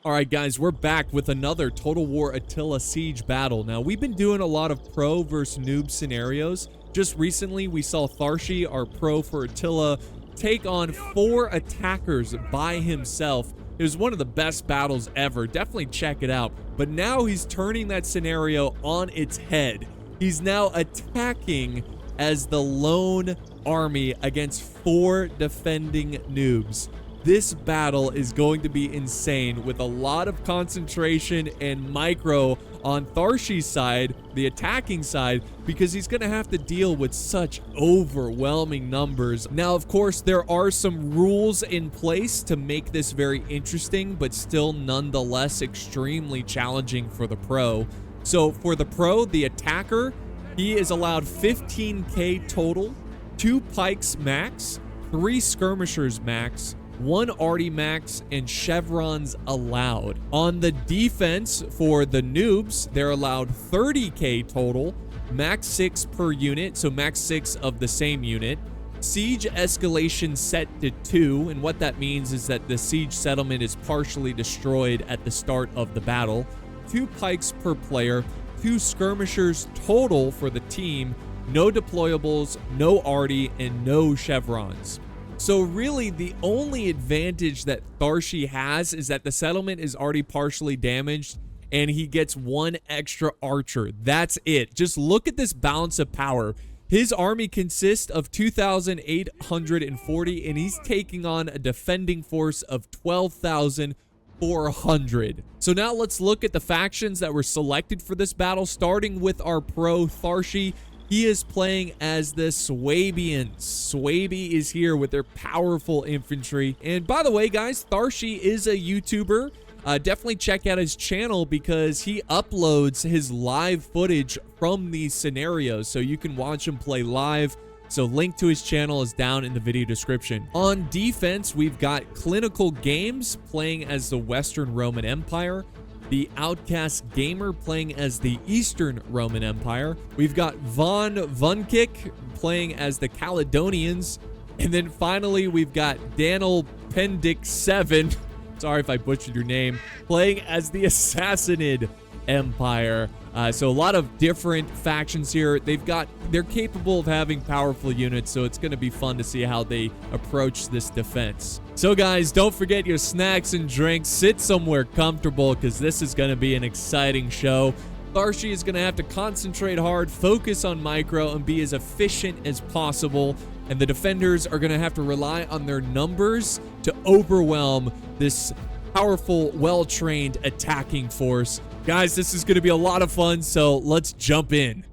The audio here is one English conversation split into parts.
Alright guys, we're back with another Total War Attila siege battle. Now, we've been doing a lot of pro versus noob scenarios. Just recently, we saw Tharshey, our pro for Attila, take on 4 attackers by himself. It was one of the best battles ever. Definitely check it out. But now he's turning that scenario on its head. He's now attacking as the lone army against 4 defending noobs. This battle is going to be insane with a lot of concentration and micro on Tharshey's side, the attacking side, because he's going to have to deal with such overwhelming numbers. Now, of course, there are some rules in place to make this very interesting, but still nonetheless extremely challenging for the pro. So for the pro, the attacker, he is allowed 15k total, 2 pikes max, 3 skirmishers max, 1 arty max, and chevrons allowed. On the defense for the noobs, they're allowed 30k total, max 6 per unit, so max 6 of the same unit. Siege escalation set to 2, and what that means is that the siege settlement is partially destroyed at the start of the battle. 2 pikes per player, 2 skirmishers total for the team, no deployables, no arty, and no chevrons. So really, the only advantage that Tharshey has is that the settlement is already partially damaged and he gets 1 extra archer. That's it. Just look at this balance of power. His army consists of 2,840 and he's taking on a defending force of 12,400. So now let's look at the factions that were selected for this battle, starting with our pro Tharshey. He is playing as the Suebians. Suebi is here with their powerful infantry. And by the way, guys, Tharshey is a YouTuber. Definitely check out his channel because he uploads his live footage from these scenarios, so you can watch him play live. So link to his channel is down in the video description. On defense, we've got Clinical Games playing as the Western Roman Empire. The Outcast Gamer playing as the Eastern Roman Empire. We've got Von Vunkik playing as the Caledonians. And then finally, we've got Daniel Pendic 7, sorry if I butchered your name, playing as the Sassanid Empire. So a lot of different factions here. They're capable of having powerful units, so it's going to be fun to see how they approach this defense. So guys, don't forget your snacks and drinks. Sit somewhere comfortable because this is going to be an exciting show. Tharshey is going to have to concentrate hard, focus on micro, and be as efficient as possible. And the defenders are going to have to rely on their numbers to overwhelm this powerful, well-trained attacking force. Guys, this is going to be a lot of fun, so let's jump in.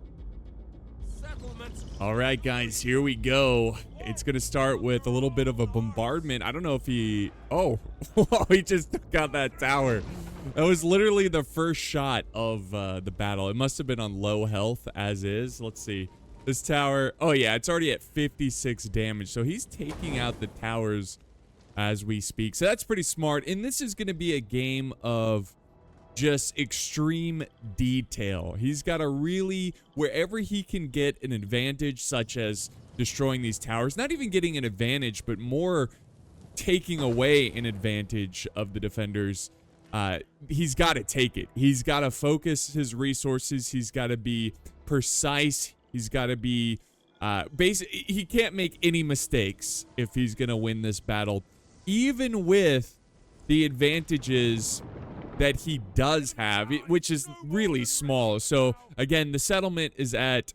All right, guys, here we go. It's going to start with a little bit of a bombardment. I don't know if he... Oh, he just took out that tower. That was literally the first shot of the battle. It must have been on low health as is. Let's see. This tower... Oh, yeah, it's already at 56 damage. So he's taking out the towers as we speak. So that's pretty smart. And this is going to be a game of just extreme detail. He's got to really, wherever he can get an advantage, such as destroying these towers, not even getting an advantage, but more taking away an advantage of the defenders, he's got to take it. He's got to focus his resources. He's got to be precise. He's got to be he can't make any mistakes if he's going to win this battle, even with the advantages that he does have, which is really small. So again, the settlement is at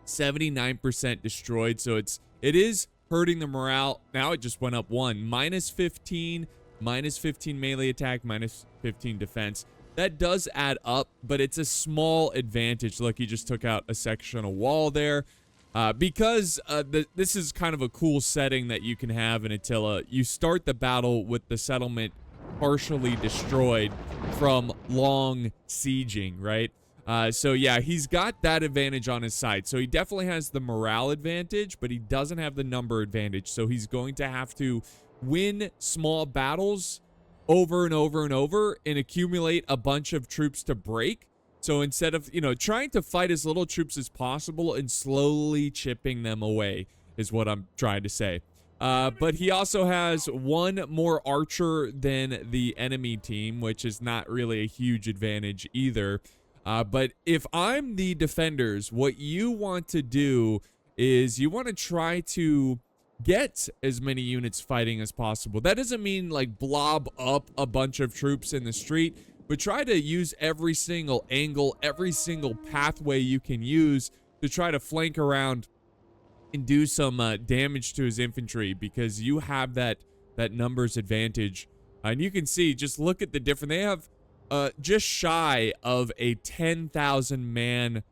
79% destroyed, so it is hurting the morale. Now it just went up 1. Minus 15 melee attack, minus 15 defense. That does add up, but it's a small advantage. Look, he just took out a section of wall there. Because this is kind of a cool setting that you can have in Attila. You start the battle with the settlement partially destroyed from long sieging, right? So yeah, he's got that advantage on his side. So he definitely has the morale advantage, but he doesn't have the number advantage. So he's going to have to win small battles over and over and over and accumulate a bunch of troops to break. So instead of, trying to fight as little troops as possible and slowly chipping them away is what I'm trying to say. But he also has one more archer than the enemy team, which is not really a huge advantage either. But if I'm the defenders, what you want to do is you want to try to get as many units fighting as possible. That doesn't mean like blob up a bunch of troops in the street, but try to use every single angle, every single pathway you can use to try to flank around and do some damage to his infantry, because you have that numbers advantage. And you can see, just look at the different, they have just shy of a 10,000 man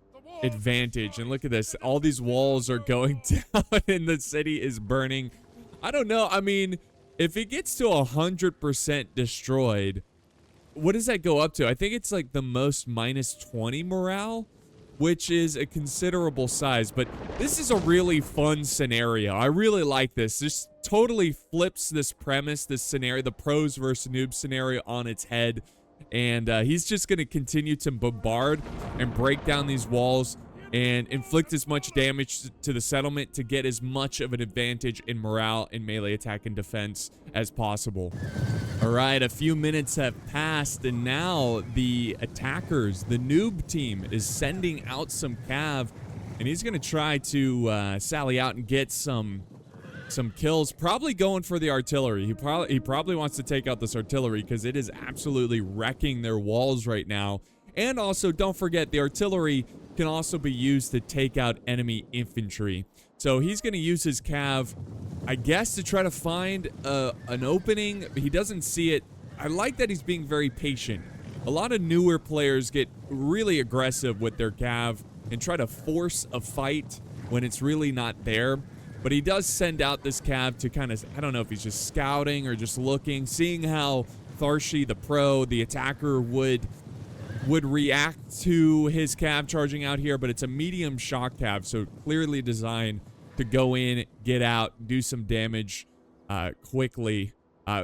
advantage. And look at this, all these walls are going down and the city is burning. I don't know, I mean, if it gets to 100% destroyed, what does that go up to? I think it's like the most -20 morale, which is a considerable size. But this is a really fun scenario. I really like this. This totally flips this premise, this scenario, the pros versus noobs scenario, on its head. And he's just going to continue to bombard and break down these walls and inflict as much damage to the settlement to get as much of an advantage in morale in melee attack and defense as possible. All right, a few minutes have passed, and now the attackers, the noob team, is sending out some cav, and he's going to try to sally out and get some kills, probably going for the artillery. He probably wants to take out this artillery because it is absolutely wrecking their walls right now. And also, don't forget, the artillery can also be used to take out enemy infantry. So he's going to use his cav, I guess, to try to find an opening. He doesn't see it. I like that he's being very patient. A lot of newer players get really aggressive with their cav and try to force a fight when it's really not there. But he does send out this cav to kind of, I don't know if he's just scouting or just looking, seeing how Tharshey, the pro, the attacker, would react to his cav charging out here. But it's a medium shock cav, so clearly designed to go in, get out, do some damage quickly.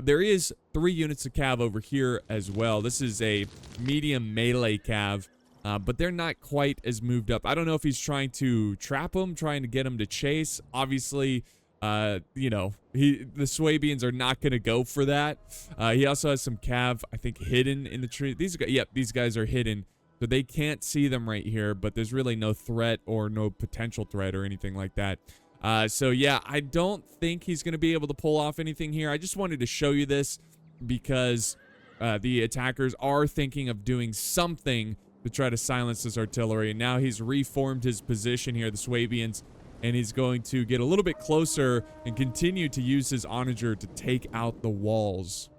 There is 3 units of cav over here as well. This is a medium melee cav, but they're not quite as moved up. I don't know if he's trying to trap them, trying to get them to chase. Obviously, you know, the Suebians are not going to go for that. He also has some cav, I think, hidden in the tree. These guys are hidden, so they can't see them right here, but there's really no threat or no potential threat or anything like that. So yeah, I don't think he's going to be able to pull off anything here. I just wanted to show you this because the attackers are thinking of doing something to try to silence this artillery. And now he's reformed his position here, the Suebians, and he's going to get a little bit closer and continue to use his onager to take out the walls.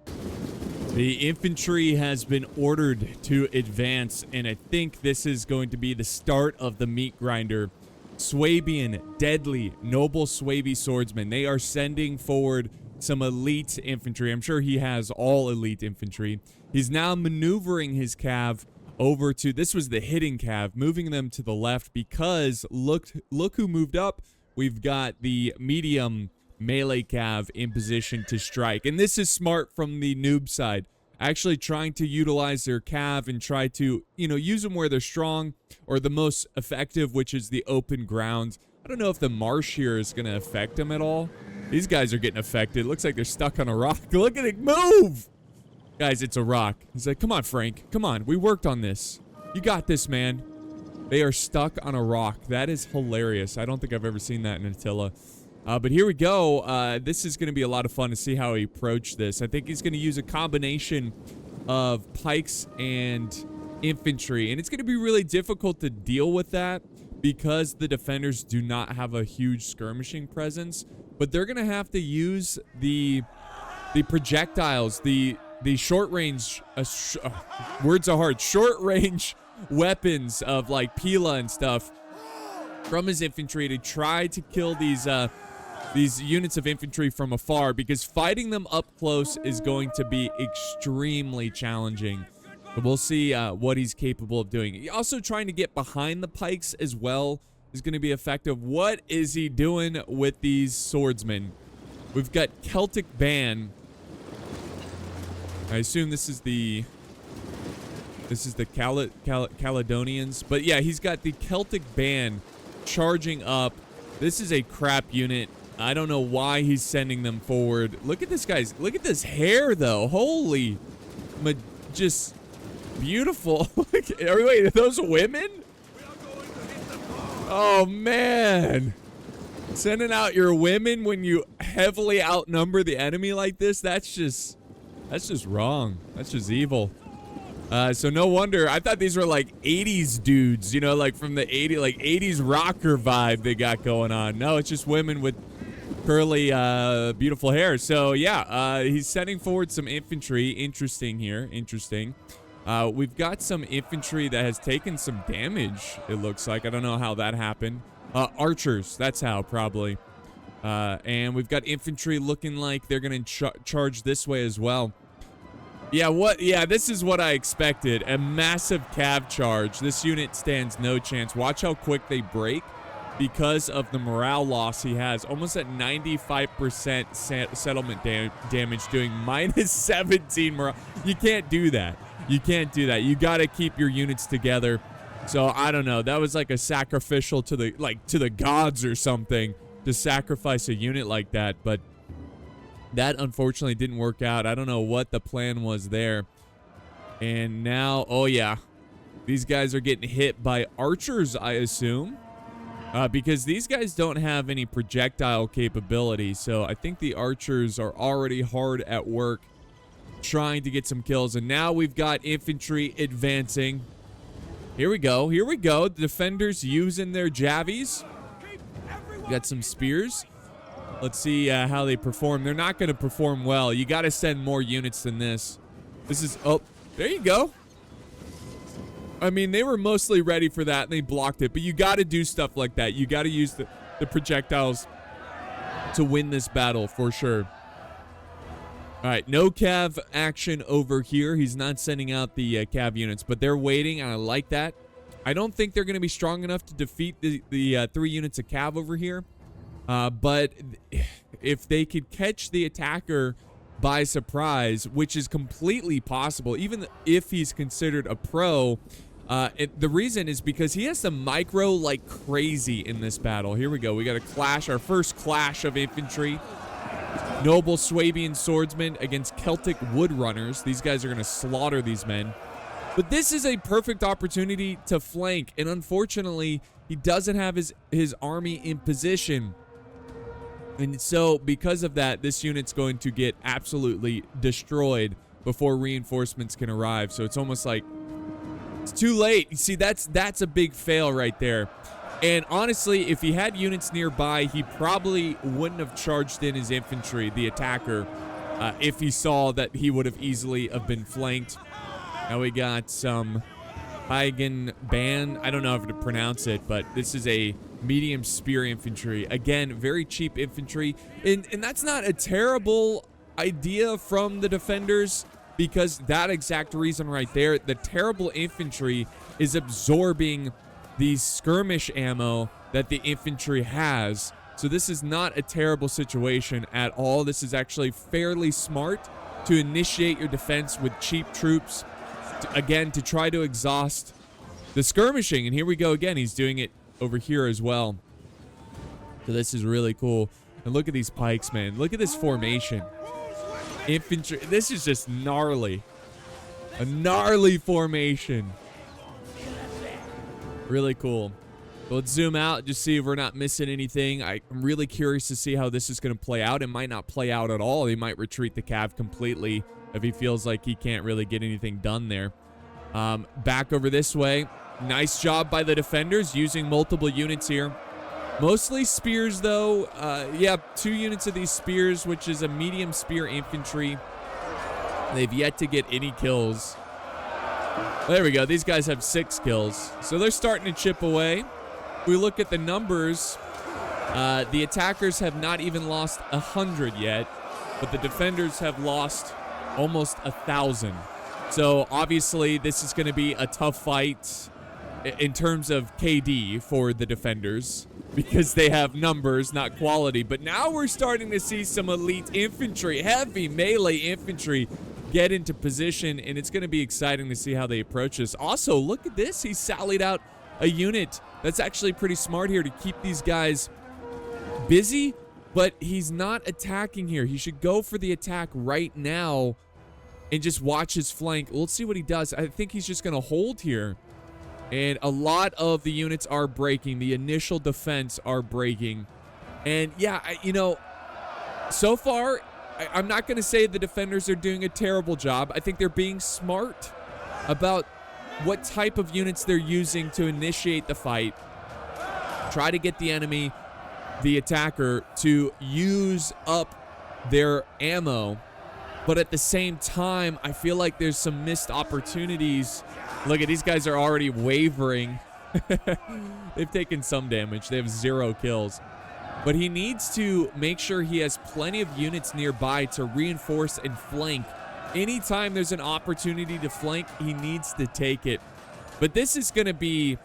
The infantry has been ordered to advance, and I think this is going to be the start of the meat grinder. Suebian, deadly, noble Suebi swordsmen. They are sending forward some elite infantry. I'm sure he has all elite infantry. He's now maneuvering his cav over to, this was the hidden cav, moving them to the left because look who moved up. We've got the medium melee cav in position to strike. And this is smart from the noob side, actually trying to utilize their cav and try to, you know, use them where they're strong or the most effective, which is the open ground. I don't know if the marsh here is going to affect them at all. These guys are getting affected. Looks like they're stuck on a rock. Look at it move! Guys, it's a rock. He's like, come on, Frank. Come on. We worked on this. You got this, man. They are stuck on a rock. That is hilarious. I don't think I've ever seen that in Attila. But here we go. This is going to be a lot of fun to see how he approached this. I think he's going to use a combination of pikes and infantry. And it's going to be really difficult to deal with that because the defenders do not have a huge skirmishing presence. But they're going to have to use the projectiles, the short range, words are hard, short range weapons of like Pila and stuff from his infantry to try to kill these units of infantry from afar, because fighting them up close is going to be extremely challenging. But we'll see what he's capable of doing. Also trying to get behind the pikes as well is going to be effective. What is he doing with these swordsmen? We've got Celtic Ban. I assume this is the Caledonians. But yeah, he's got the Celtic Ban charging up. This is a crap unit. I don't know why he's sending them forward. Look at this, guys. Look at this hair, though. Holy. Just beautiful. Wait, are those women? Oh, man. Sending out your women when you heavily outnumber the enemy like this, that's just wrong. That's just evil. So no wonder. I thought these were like 80s dudes, you know, like from the 80s rocker vibe they got going on. No, it's just women with curly, beautiful hair. So yeah, he's sending forward some infantry. Interesting here. Interesting. We've got some infantry that has taken some damage, it looks like. I don't know how that happened. Archers, that's how, probably. And we've got infantry looking like they're going to charge this way as well. Yeah, this is what I expected. A massive cav charge. This unit stands no chance. Watch how quick they break because of the morale loss he has. Almost at 95% settlement damage, doing minus 17 morale. You can't do that. You can't do that. You got to keep your units together. So I don't know. That was like a sacrificial to the gods or something to sacrifice a unit like that. But that unfortunately didn't work out. I don't know what the plan was there. And now, oh yeah, these guys are getting hit by archers, I assume, because these guys don't have any projectile capability. So I think the archers are already hard at work trying to get some kills. And now we've got infantry advancing. Here we go. Here we go. The defenders using their javies. Got some spears. Let's see how they perform. They're not going to perform well. You got to send more units than this. This is... Oh, there you go. I mean, they were mostly ready for that, and they blocked it. But you got to do stuff like that. You got to use the projectiles to win this battle, for sure. All right, no cav action over here. He's not sending out the cav units, but they're waiting, and I like that. I don't think they're going to be strong enough to defeat the 3 units of cav over here. But if they could catch the attacker by surprise, which is completely possible, even if he's considered a pro, the reason is because he has to micro like crazy in this battle. Here we go. We got a clash, our first clash of infantry. Noble Suebian swordsmen against Celtic woodrunners. These guys are going to slaughter these men. But this is a perfect opportunity to flank, and unfortunately, he doesn't have his army in position. And so, because of that, this unit's going to get absolutely destroyed before reinforcements can arrive. So it's almost like it's too late. You see, that's a big fail right there. And honestly, if he had units nearby, he probably wouldn't have charged in his infantry, the attacker, if he saw that he would have easily have been flanked. Now we got some Hagen Ban. I don't know how to pronounce it, but this is a medium spear infantry. Again, very cheap infantry. And that's not a terrible idea from the defenders, because that exact reason right there, the terrible infantry is absorbing the skirmish ammo that the infantry has. So this is not a terrible situation at all. This is actually fairly smart to initiate your defense with cheap troops, again, to try to exhaust the skirmishing. And here we go again. He's doing it over here as well. So this is really cool. And look at these pikes, man. Look at this formation. Infantry. This is just gnarly. A gnarly formation. Really cool. But let's zoom out, just see if we're not missing anything. I'm really curious to see how this is going to play out. It might not play out at all. He might retreat the cav completely if he feels like he can't really get anything done there. Back over this way. Nice job by the defenders using multiple units here. Mostly spears, though. Yeah, 2 units of these spears, which is a medium spear infantry. They've yet to get any kills. There we go. These guys have 6 kills. So they're starting to chip away. If we look at the numbers, the attackers have not even lost 100 yet, but the defenders have lost almost 1,000. So obviously this is going to be a tough fight in terms of KD for the defenders, because they have numbers, not quality. But now we're starting to see some elite infantry, heavy melee infantry, get into position, and it's going to be exciting to see how they approach this. Also, look at this. He sallied out a unit that's actually pretty smart here to keep these guys busy But he's not attacking here. He should go for the attack right now and just watch his flank. Let's see what he does. I think he's just going to hold here. And a lot of the units are breaking. The initial defense are breaking. And yeah, you know, so far, I'm not going to say the defenders are doing a terrible job. I think they're being smart about what type of units they're using to initiate the fight. Try to get the enemy, the attacker, to use up their ammo. But at the same time, I feel like there's some missed opportunities. Look at these guys are already wavering. They've taken some damage. They have 0 kills. But he needs to make sure he has plenty of units nearby to reinforce and flank. Anytime there's an opportunity to flank, he needs to take it. But this is going to be...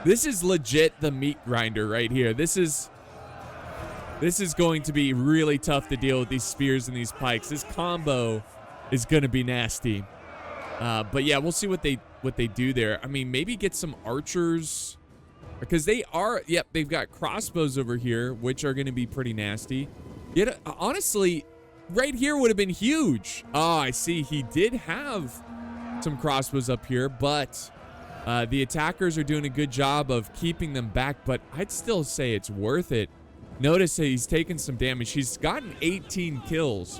This is legit the meat grinder right here. This is going to be really tough to deal with these spears and these pikes. This combo is going to be nasty. But yeah, we'll see what they do there. I mean, maybe get some archers, because they are, yep, they've got crossbows over here, which are going to be pretty nasty. Yet, honestly, right here would have been huge. Oh, I see. He did have some crossbows up here, but the attackers are doing a good job of keeping them back, but I'd still say it's worth it. Notice that he's taken some damage. He's gotten 18 kills,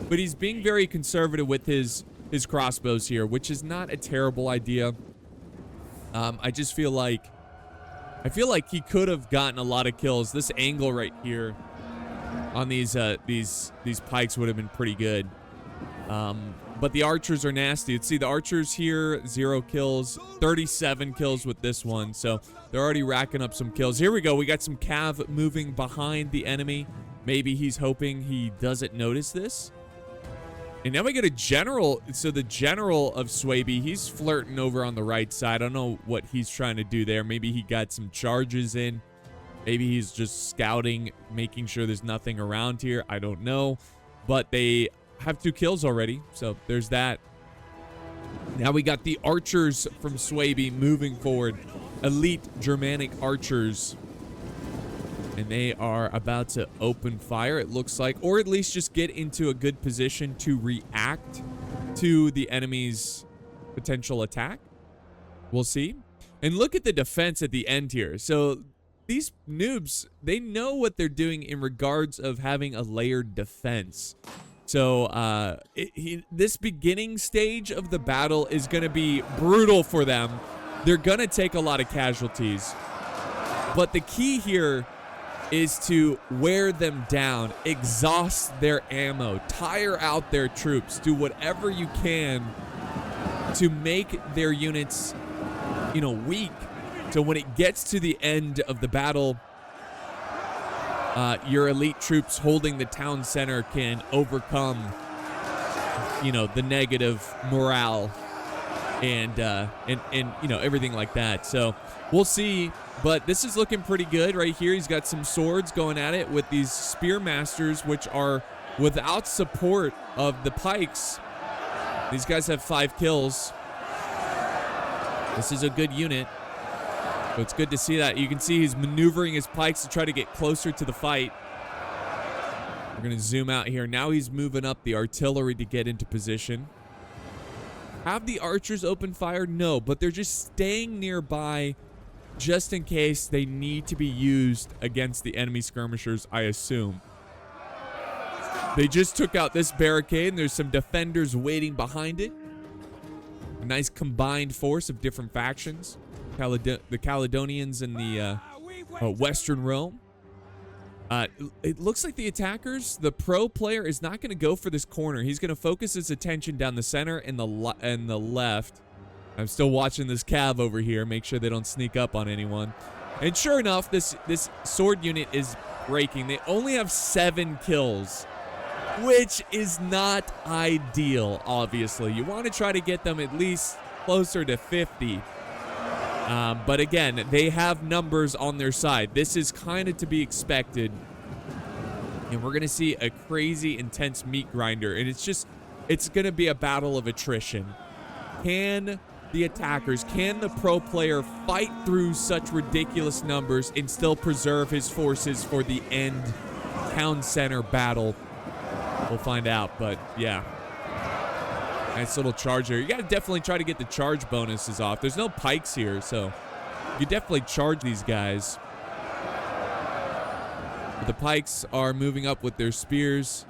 but he's being very conservative with his crossbows here, which is not a terrible idea. I just feel like he could have gotten a lot of kills. This angle right here on these pikes would have been pretty good. But the archers are nasty. Let's see, the archers here, 0 kills, 37 kills with this one. So they're already racking up some kills. Here we go. We got some cav moving behind the enemy. Maybe he's hoping he doesn't notice this. And now we get a general. So the general of Suebi, he's flirting over on the right side. I don't know what he's trying to do there. Maybe he got some charges in. Maybe he's just scouting, making sure there's nothing around here. I don't know. But they have 2 kills already, so there's that. Now we got the archers from Suebi moving forward. Elite Germanic archers. And they are about to open fire, it looks like, or at least just get into a good position to react to the enemy's potential attack. We'll see. And look at the defense at the end here. So these noobs, they know what they're doing in regards of having a layered defense. So this beginning stage of the battle is going to be brutal for them. They're going to take a lot of casualties. But the key here is to wear them down, exhaust their ammo, tire out their troops, do whatever you can to make their units, you know, weak. So when it gets to the end of the battle, your elite troops holding the town center can overcome, you know, the negative morale and you know, everything like that. So we'll see, but this is looking pretty good right here. He's got some swords going at it with these spear masters, which are without support of the pikes. These guys have 5 kills. This is a good unit. So it's good to see that. You can see he's maneuvering his pikes to try to get closer to the fight. We're going to zoom out here. Now he's moving up the artillery to get into position. Have the archers open fire? No, but they're just staying nearby just in case they need to be used against the enemy skirmishers, I assume. They just took out this barricade, and there's some defenders waiting behind it. A nice combined force of different factions. The Caledonians and the Western Rome. It looks like the attackers, the pro player, is not going to go for this corner. He's going to focus his attention down the center and the left. I'm still watching this cav over here, make sure they don't sneak up on anyone. And sure enough, this sword unit is breaking. They only have 7 kills, which is not ideal, obviously. You want to try to get them at least closer to 50. But again, they have numbers on their side. This is kind of to be expected. And we're going to see a crazy, intense meat grinder. And it's going to be a battle of attrition. Can the attackers, can the pro player fight through such ridiculous numbers and still preserve his forces for the end town center battle. We'll find out, but yeah. Nice little charger. You gotta definitely try to get the charge bonuses off. There's no pikes here, so you definitely charge these guys. But the pikes are moving up with their spears.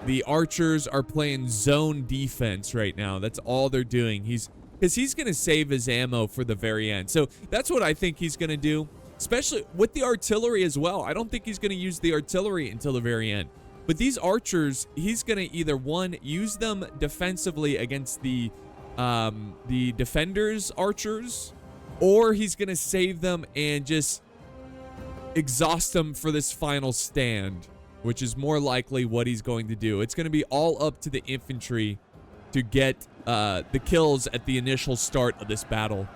The archers are playing zone defense right now. That's all they're doing. Because he's going to save his ammo for the very end. So that's what I think he's going to do, especially with the artillery as well. I don't think he's going to use the artillery until the very end. But these archers, he's going to either, one, use them defensively against the defenders' archers, or he's going to save them and just exhaust them for this final stand, which is more likely what he's going to do. It's going to be all up to the infantry to get the kills at the initial start of this battle.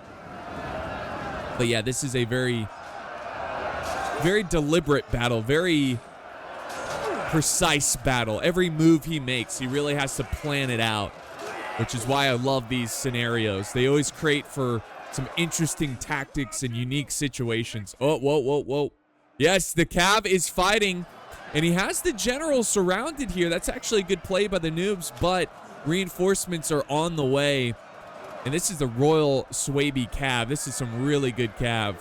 But yeah, this is a very, very deliberate battle, very precise battle. Every move he makes, he really has to plan it out, which is why I love these scenarios. They always create for some interesting tactics and unique situations. Oh, whoa, whoa, whoa. Yes, the Cav is fighting, and he has the general surrounded here. That's actually a good play by the noobs, but reinforcements are on the way. And this is the Royal Suebi Cav. This is some really good Cav.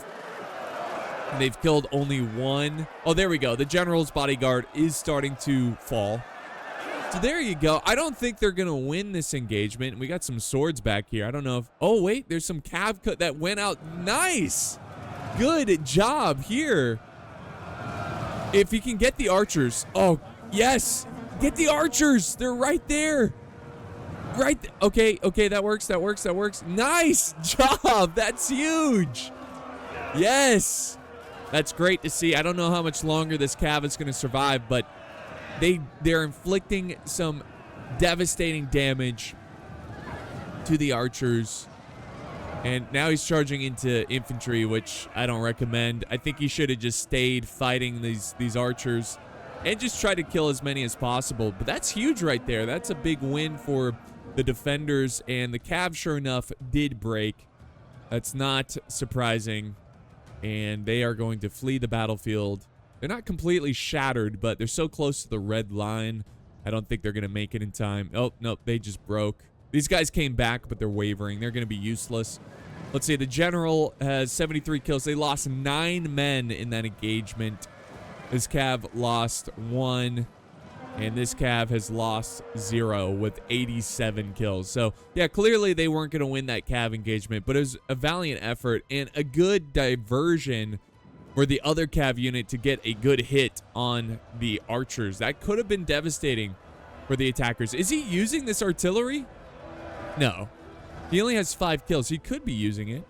And they've killed only one. Oh, there we go. The general's bodyguard is starting to fall. So there you go. I don't think they're going to win this engagement. We got some swords back here. I don't know if... Oh, wait. There's some Cav cut that went out. Nice. Good job here. If he can get the archers. Oh, yes. Get the archers. They're right there. Right. Okay. Okay. That works. That works. That works. Nice job. That's huge. Yes. That's great to see. I don't know how much longer this Cav is going to survive, but they're inflicting some devastating damage to the archers. And now he's charging into infantry, which I don't recommend. I think he should have just stayed fighting these archers and just try to kill as many as possible. But that's huge right there. That's a big win for the defenders, and the Cav, sure enough, did break. That's not surprising. And they are going to flee the battlefield. They're not completely shattered, but they're so close to the red line. I don't think they're going to make it in time. Oh, no, they just broke. These guys came back, but they're wavering. They're going to be useless. Let's see, the general has 73 kills. They lost 9 men in that engagement. This Cav lost 1, and this Cav has lost 0 with 87 kills. So, yeah, clearly they weren't going to win that Cav engagement, but it was a valiant effort and a good diversion for the other Cav unit to get a good hit on the archers. That could have been devastating for the attackers. Is he using this artillery? No. He only has 5 kills. He could be using it.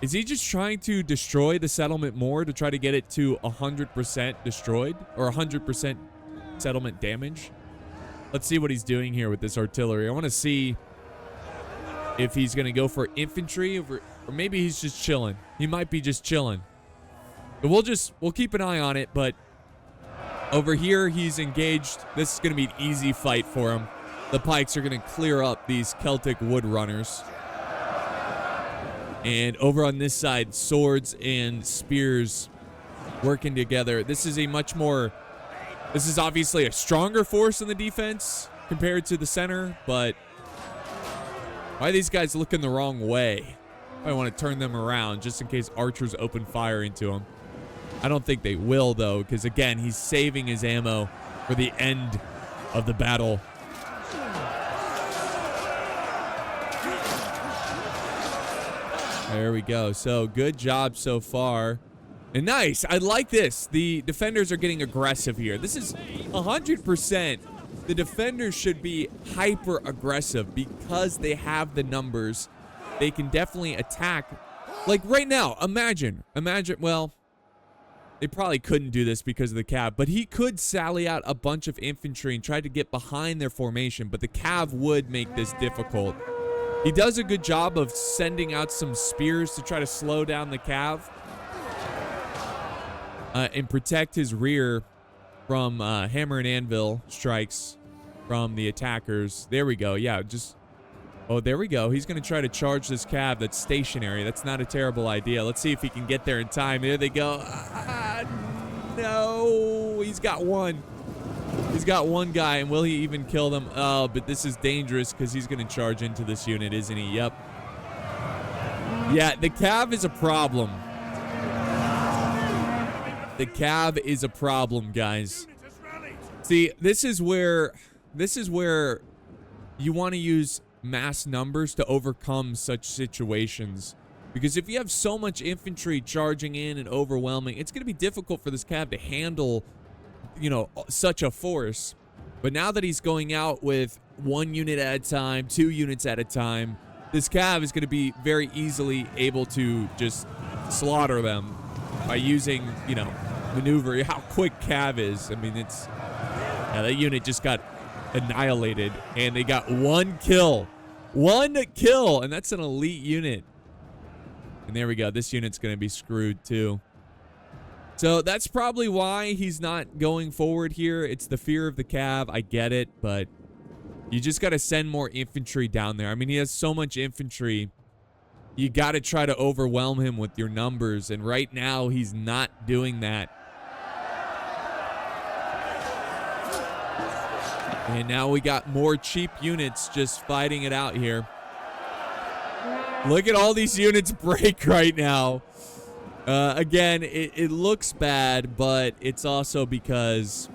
Is he just trying to destroy the settlement more to try to get it to 100% destroyed or 100% settlement damage? Let's see what he's doing here with this artillery. I want to see if he's going to go for infantry or maybe he's just chilling. He might be just chilling. But we'll keep an eye on it, but over here he's engaged. This is going to be an easy fight for him. The pikes are going to clear up these Celtic wood runners. And over on this side, swords and spears working together. This is obviously a stronger force in the defense compared to the center, but why are these guys looking the wrong way? I want to turn them around just in case archers open fire into them. I don't think they will, though, because, again, he's saving his ammo for the end of the battle. There we go. So, good job so far. And nice. I like this. The defenders are getting aggressive here. This is 100%. The defenders should be hyper aggressive because they have the numbers. They can definitely attack. Like right now, imagine, well, they probably couldn't do this because of the Cav, but he could sally out a bunch of infantry and try to get behind their formation, but the Cav would make this difficult. He does a good job of sending out some spears to try to slow down the Cav and protect his rear from hammer and anvil strikes from the attackers. There we go. Yeah, oh, there we go. He's going to try to charge this Cav that's stationary. That's not a terrible idea. Let's see if he can get there in time. There they go. No, he's got one. He's got one guy, and will he even kill them? Oh, but this is dangerous because he's going to charge into this unit, isn't he? Yep. Yeah, the cav is a problem. The cav is a problem, guys. See, this is where you want to use mass numbers to overcome such situations. Because if you have so much infantry charging in and overwhelming, it's going to be difficult for this cav to handle, you know, such a force. But now that he's going out with 1 unit at a time, 2 units at a time, this cav is going to be very easily able to just slaughter them by using, you know, maneuver. How quick cav is. I mean, it's... Yeah, that unit just got annihilated, and they got 1 kill. 1 kill, and that's an elite unit. And there we go. This unit's going to be screwed, too. So that's probably why he's not going forward here. It's the fear of the cav. I get it, but you just got to send more infantry down there. I mean, he has so much infantry. You got to try to overwhelm him with your numbers, and right now he's not doing that. And now we got more cheap units just fighting it out here. Look at all these units break right now. Again, it looks bad, but it's also because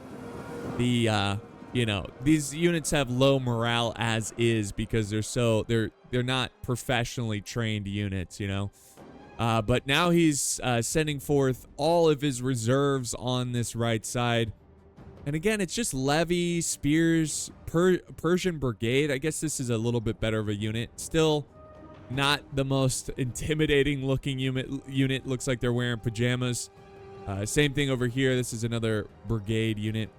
the you know, these units have low morale as is because they're not professionally trained units, you know. But now he's sending forth all of his reserves on this right side. And again, it's just levy, spears, Persian brigade. I guess this is a little bit better of a unit. Still not the most intimidating looking unit. Looks like they're wearing pajamas. Same thing over here. This is another brigade unit.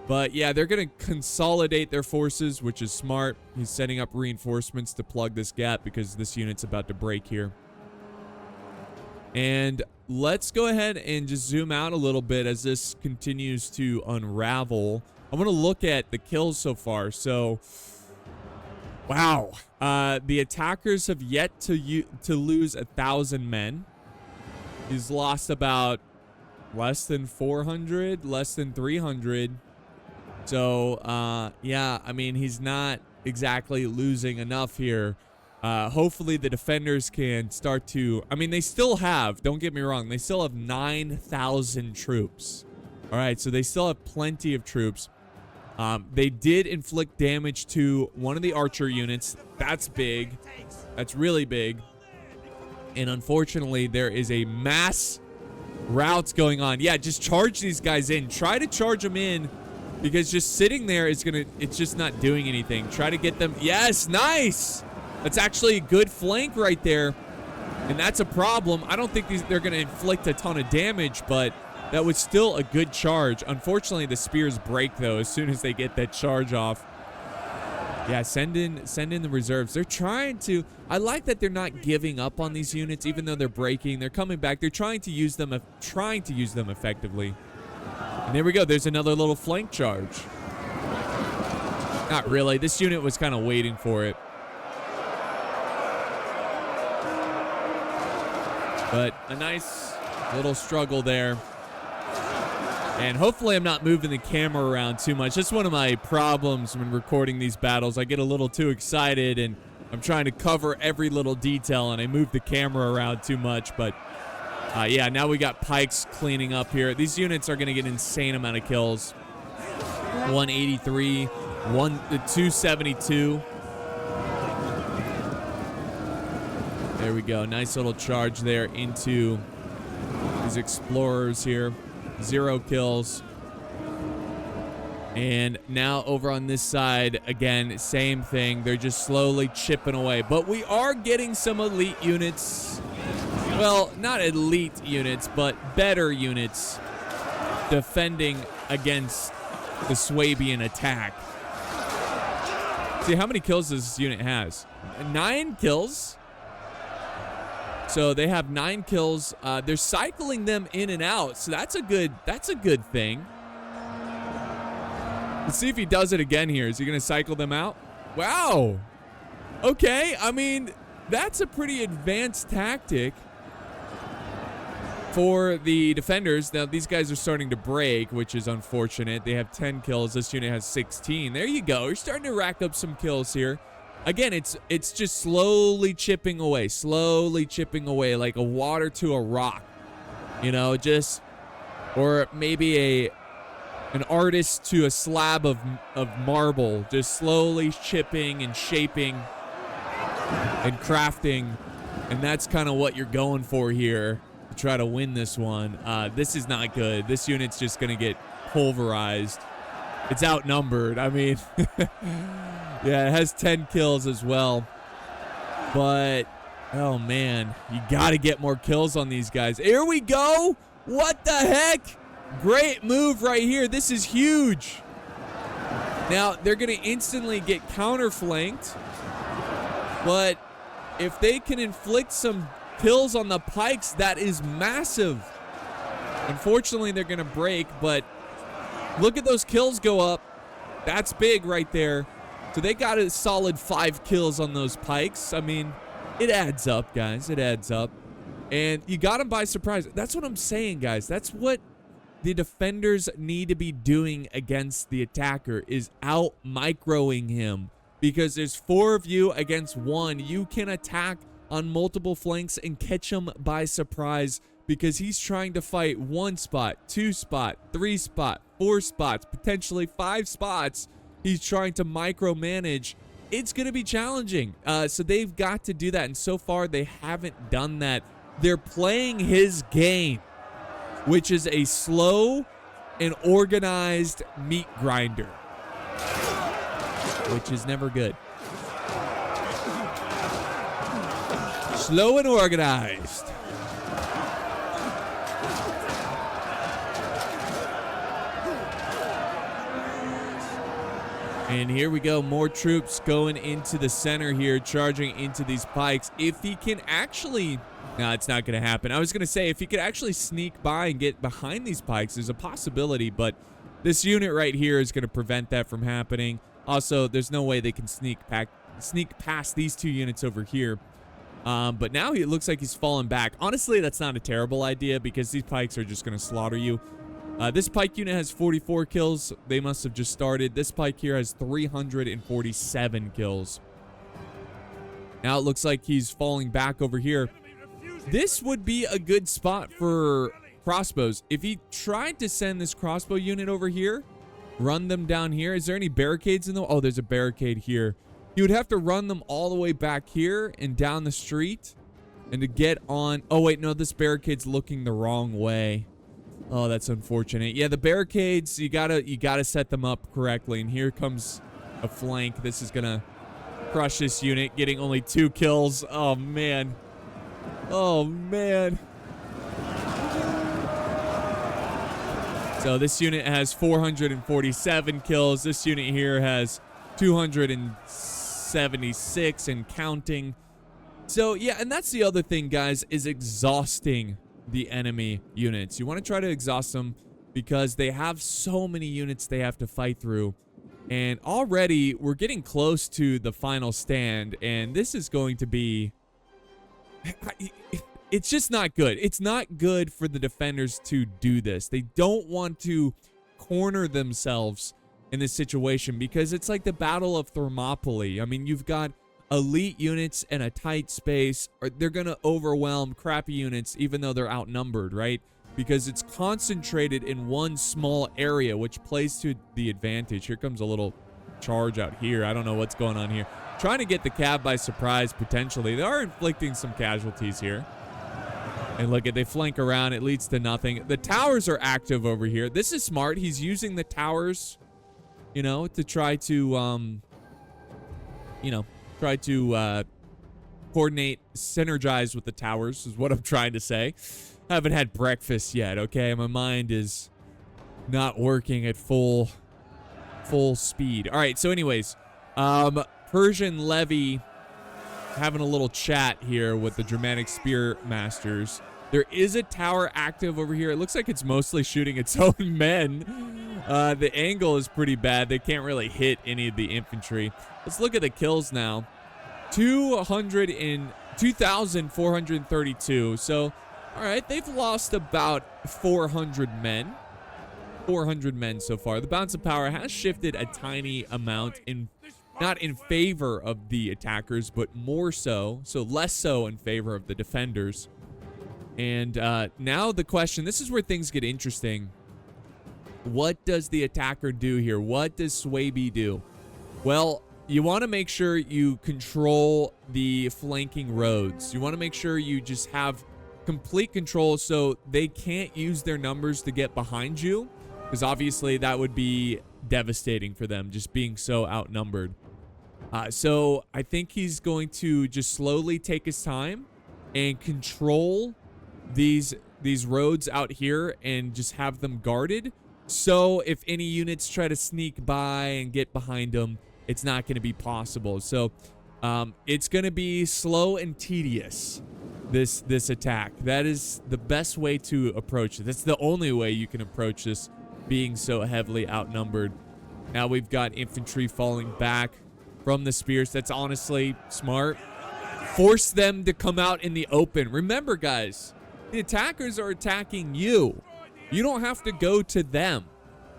But yeah, they're going to consolidate their forces, which is smart. He's setting up reinforcements to plug this gap because this unit's about to break here. And let's go ahead and just zoom out a little bit as this continues to unravel. I want to look at the kills so far. So, wow. The attackers have yet to lose 1,000 men. He's lost about less than 400, less than 300. So, yeah, I mean, he's not exactly losing enough here. Hopefully the defenders can start to... I mean, they still have... Don't get me wrong. They still have 9,000 troops. All right, so they still have plenty of troops. They did inflict damage to one of the archer units. That's big. That's really big. And unfortunately, there is a mass rout going on. Yeah, just charge these guys in. Try to charge them in. Because just sitting there is going to... It's just not doing anything. Try to get them... Yes, nice! That's actually a good flank right there. And that's a problem. I don't think they're going to inflict a ton of damage, but that was still a good charge. Unfortunately, the spears break, though, as soon as they get that charge off. Yeah, send in the reserves. They're trying to... I like that they're not giving up on these units, even though they're breaking. They're coming back. They're trying to use them effectively. And there we go. There's another little flank charge. Not really. This unit was kind of waiting for it. But a nice little struggle there. And hopefully I'm not moving the camera around too much. That's one of my problems when recording these battles. I get a little too excited and I'm trying to cover every little detail and I move the camera around too much. But yeah, now we got pikes cleaning up here. These units are going to get an insane amount of kills. 183, 272. There we go. Nice little charge there into these explorers here. 0 kills. And now over on this side, again, same thing. They're just slowly chipping away. But we are getting some elite units. Well, not elite units, but better units defending against the Suebian attack. See, how many kills this unit has? 9 kills. So they have 9 kills. They're cycling them in and out. So that's a good thing. Let's see if he does it again here. Is he going to cycle them out? Wow. Okay. I mean, that's a pretty advanced tactic. For the defenders, now these guys are starting to break, which is unfortunate. They have 10 kills. This unit has 16. There you go. You're starting to rack up some kills here. Again, it's just slowly chipping away like a water to a rock. You know, just, or maybe an artist to a slab of marble, just slowly chipping and shaping and crafting. And that's kind of what you're going for here to try to win this one. This is not good. This unit's just going to get pulverized. It's outnumbered. I mean, yeah, it has 10 kills as well. But, oh, man, you got to get more kills on these guys. Here we go. What the heck? Great move right here. This is huge. Now, they're going to instantly get counterflanked. But if they can inflict some kills on the pikes, that is massive. Unfortunately, they're going to break, but look at those kills go up. That's big right there. So they got a solid 5 kills on those pikes. I mean, it adds up, guys. It adds up. And you got them by surprise. That's what I'm saying, guys. That's what the defenders need to be doing against the attacker, is out microing him. Because there's 4 of you against 1. You can attack on multiple flanks and catch him by surprise, because he's trying to fight 1 spot, 2 spot, 3 spot, 4 spots, potentially 5 spots. He's trying to micromanage. It's going to be challenging. So they've got to do that. And so far, they haven't done that. They're playing his game, which is a slow and organized meat grinder, which is never good. Slow and organized. And here we go. More troops going into the center here, charging into these pikes. If he can actually... No, it's not going to happen. I was going to say, if he could actually sneak by and get behind these pikes, there's a possibility, but this unit right here is going to prevent that from happening. Also, there's no way they can sneak past these 2 units over here. But now it looks like he's fallen back. Honestly, that's not a terrible idea, because these pikes are just going to slaughter you. This pike unit has 44 kills. They must have just started. This pike here has 347 kills. Now it looks like he's falling back over here. This would be a good spot for crossbows. If he tried to send this crossbow unit over here, run them down here. Is there any barricades in the... Oh, there's a barricade here. He would have to run them all the way back here and down the street, and to get on... Oh, wait, no, this barricade's looking the wrong way. Oh, that's unfortunate. Yeah, the barricades, you gotta set them up correctly. And here comes a flank. This is gonna crush this unit, getting only 2 kills. Oh, man. Oh, man. So this unit has 447 kills. This unit here has 276 and counting. So, yeah, and that's the other thing, guys, is exhausting the enemy units. You want to try to exhaust them, because they have so many units they have to fight through. And already we're getting close to the final stand, and this is going to be... It's just not good. It's not good for the defenders to do this. They don't want to corner themselves in this situation, because it's like the Battle of Thermopylae. I mean, you've got elite units in a tight space, or they're going to overwhelm crappy units even though they're outnumbered, right? Because it's concentrated in one small area, which plays to the advantage. Here comes a little charge out here. I don't know what's going on here. Trying to get the cab by surprise, potentially. They are inflicting some casualties here. And look at, they flank around. It leads to nothing. The towers are active over here. This is smart. He's using the towers, you know, to try to, coordinate, synergize with the towers is what I'm trying to say. I haven't had breakfast yet, okay? My mind is not working at full speed. All right, so anyways, Persian levy having a little chat here with the Dramatic Spear Masters. There is a tower active over here. It looks like it's mostly shooting its own men. The angle is pretty bad. They can't really hit any of the infantry. Let's look at the kills now. 2,432. So All right, they've lost about 400 men. 400 men so far. The balance of power has shifted a tiny amount not in favor of the attackers, but more so less so in favor of the defenders. And now the question, this is where things get interesting. What does the attacker do here? What does Suebi do? Well, you want to make sure you control the flanking roads. You want to make sure you just have complete control so they can't use their numbers to get behind you, because obviously that would be devastating for them, just being so outnumbered. So I think he's going to just slowly take his time and control these roads out here and just have them guarded. So if any units try to sneak by and get behind them, it's not going to be possible. So it's going to be slow and tedious, this attack. That is the best way to approach it. That's the only way you can approach this, being so heavily outnumbered. Now we've got infantry falling back from the spears. That's honestly smart. Force them to come out in the open. Remember, guys, the attackers are attacking you. You don't have to go to them,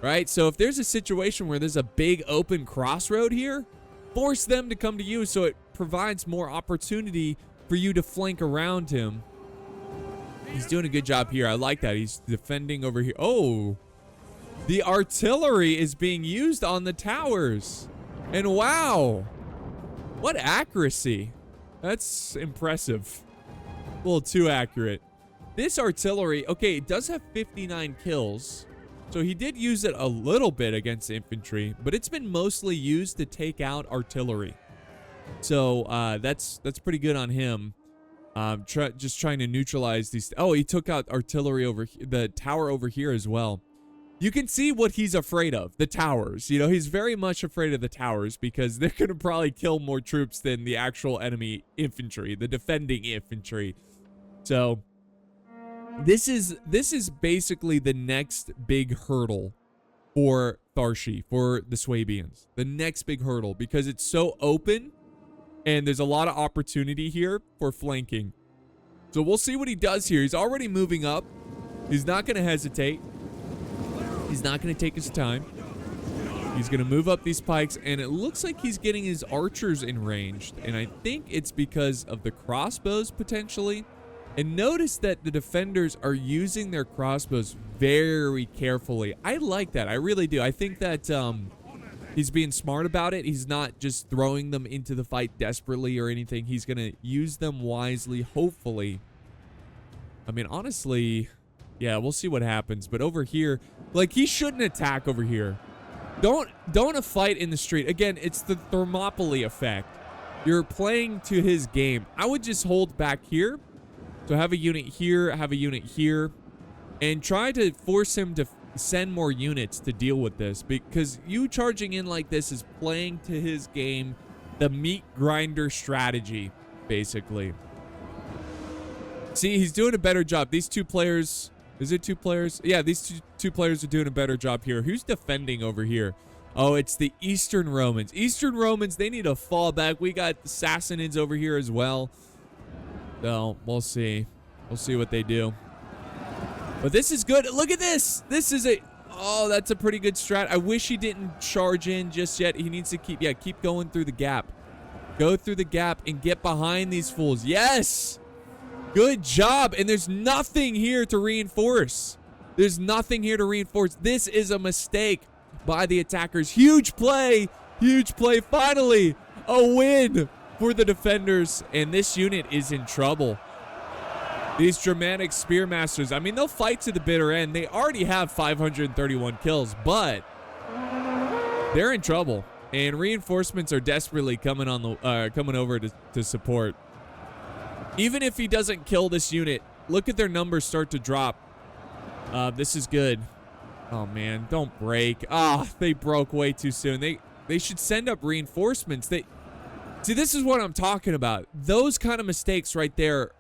right? So if there's a situation where there's a big open crossroad here, force them to come to you so it provides more opportunity for you to flank around him. He's doing a good job here. I like that. He's defending over here. Oh, the artillery is being used on the towers. And wow, what accuracy. That's impressive. A little too accurate. This artillery, okay, it does have 59 kills. So he did use it a little bit against infantry, but it's been mostly used to take out artillery. So that's pretty good on him. Just trying to neutralize these. Oh, he took out artillery over the tower over here as well. You can see what he's afraid of, the towers. You know, he's very much afraid of the towers because they're going to probably kill more troops than the actual enemy infantry, the defending infantry. So this is basically the next big hurdle for Tharshey, for the Suebians. The next big hurdle, because it's so open and there's a lot of opportunity here for flanking. So we'll see what he does here. He's already moving up. He's not going to hesitate. He's not going to take his time. He's going to move up these pikes, and it looks like he's getting his archers in range. And I think it's because of the crossbows, potentially. And notice that the defenders are using their crossbows very carefully. I like that. I really do. I think that he's being smart about it. He's not just throwing them into the fight desperately or anything. He's going to use them wisely, hopefully. I mean, honestly, yeah, we'll see what happens. But over here, like, he shouldn't attack over here. Don't fight in the street. Again, it's the Thermopylae effect. You're playing to his game. I would just hold back here. So have a unit here, have a unit here, and try to force him to send more units to deal with this, because you charging in like this is playing to his game, the meat grinder strategy, basically. See, he's doing a better job. These two players, is it two players? Yeah, these two players are doing a better job here. Who's defending over here? Oh, it's the Eastern Romans. Eastern Romans, they need to fall back. We got the Sassanids over here as well. So we'll see. We'll see what they do. But this is good. Look at this. This is oh, that's a pretty good strat. I wish he didn't charge in just yet. He needs to keep going through the gap. Go through the gap and get behind these fools. Yes. Good job. And there's nothing here to reinforce. There's nothing here to reinforce. This is a mistake by the attackers. Huge play. Huge play. Finally, a win for the defenders, and this unit is in trouble. These Germanic Spearmasters, I mean, they'll fight to the bitter end. They already have 531 kills, but they're in trouble, and reinforcements are desperately coming on the coming over to support. Even if he doesn't kill this unit, look at their numbers start to drop. This is good. Oh man, don't break. They broke way too soon. They should send up reinforcements. See, this is what I'm talking about. Those kind of mistakes right there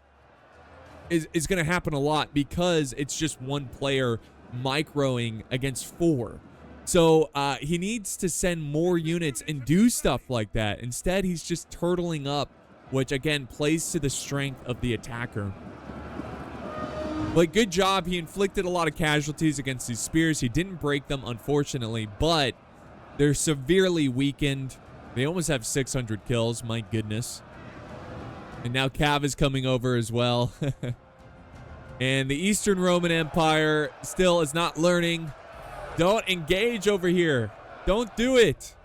is going to happen a lot because it's just one player microing against 4. So he needs to send more units and do stuff like that. Instead, he's just turtling up, which, again, plays to the strength of the attacker. But good job. He inflicted a lot of casualties against these spears. He didn't break them, unfortunately, but they're severely weakened. They almost have 600 kills. My goodness. And now Cav is coming over as well. And the Eastern Roman Empire still is not learning. Don't engage over here. Don't do it.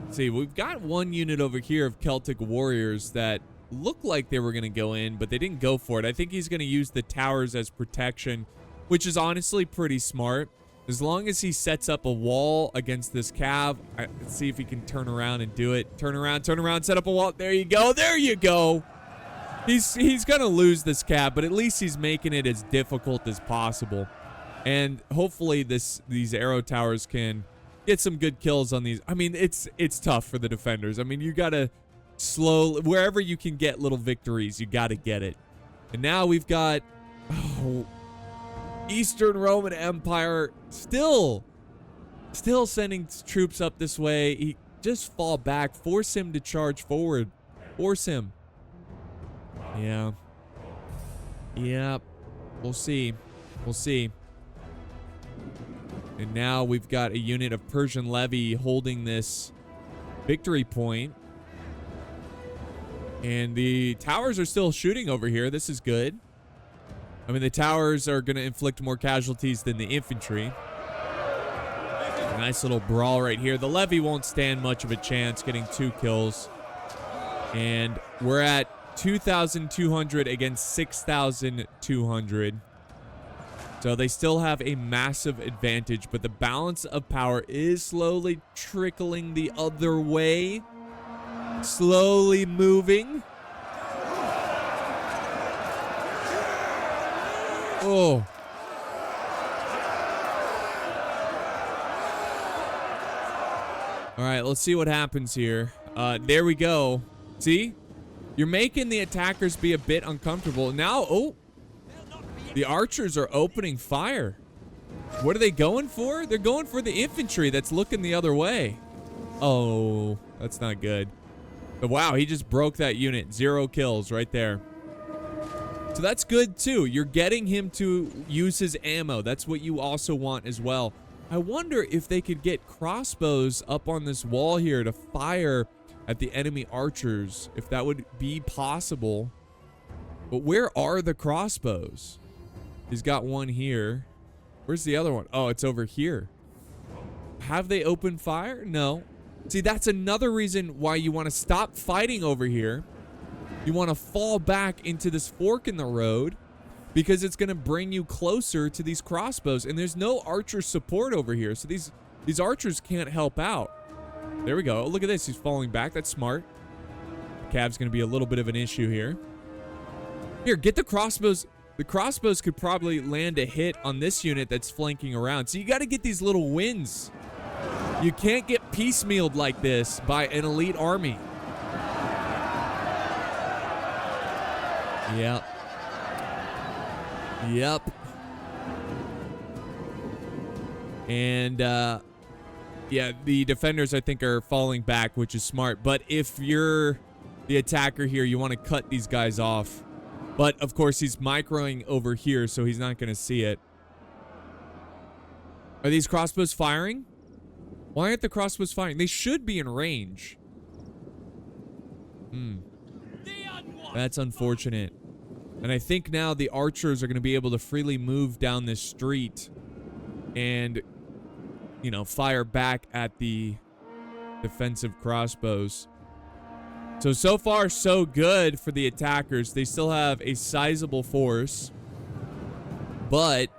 Let's see, we've got one unit over here of Celtic warriors that looked like they were going to go in, but they didn't go for it. I think he's going to use the towers as protection, which is honestly pretty smart. As long as he sets up a wall against this Cav. Let's see if he can turn around and do it. Turn around, set up a wall. There you go. There you go. He's going to lose this Cav, but at least he's making it as difficult as possible. And hopefully these arrow towers can get some good kills on these. I mean, it's tough for the defenders. I mean, you got to wherever you can get little victories, you got to get it. And now we've got Eastern Roman Empire still sending troops up this way. He just fall back, force him to charge forward, force him. Yeah. We'll see. And now we've got a unit of Persian levy holding this victory point. And the towers are still shooting over here. This is good. I mean, the towers are going to inflict more casualties than the infantry. A nice little brawl right here. The levy won't stand much of a chance, getting 2 kills. And we're at 2,200 against 6,200. So they still have a massive advantage, but the balance of power is slowly trickling the other way. Slowly moving. Oh. All right, let's see what happens here. There we go. See? You're making the attackers be a bit uncomfortable. Now, oh. The archers are opening fire. What are they going for? They're going for the infantry that's looking the other way. Oh, that's not good. But wow, he just broke that unit. 0 kills right there. So that's good too. You're getting him to use his ammo. That's what you also want as well. I wonder if they could get crossbows up on this wall here to fire at the enemy archers. If that would be possible. But where are the crossbows? He's got one here. Where's the other one? Oh, it's over here. Have they opened fire? No. See, that's another reason why you want to stop fighting over here. You want to fall back into this fork in the road because it's going to bring you closer to these crossbows. And there's no archer support over here. So these archers can't help out. There we go. Oh, look at this. He's falling back. That's smart. Cav's going to be a little bit of an issue here. Here, get the crossbows. The crossbows could probably land a hit on this unit that's flanking around. So you got to get these little wins. You can't get piecemealed like this by an elite army. Yep. And, yeah, the defenders, I think, are falling back, which is smart. But if you're the attacker here, you want to cut these guys off. But, of course, he's microing over here, so he's not going to see it. Are these crossbows firing? Why aren't the crossbows firing? They should be in range. That's unfortunate. And I think now the archers are going to be able to freely move down this street and, you know, fire back at the defensive crossbows. So far, so good for the attackers. They still have a sizable force, but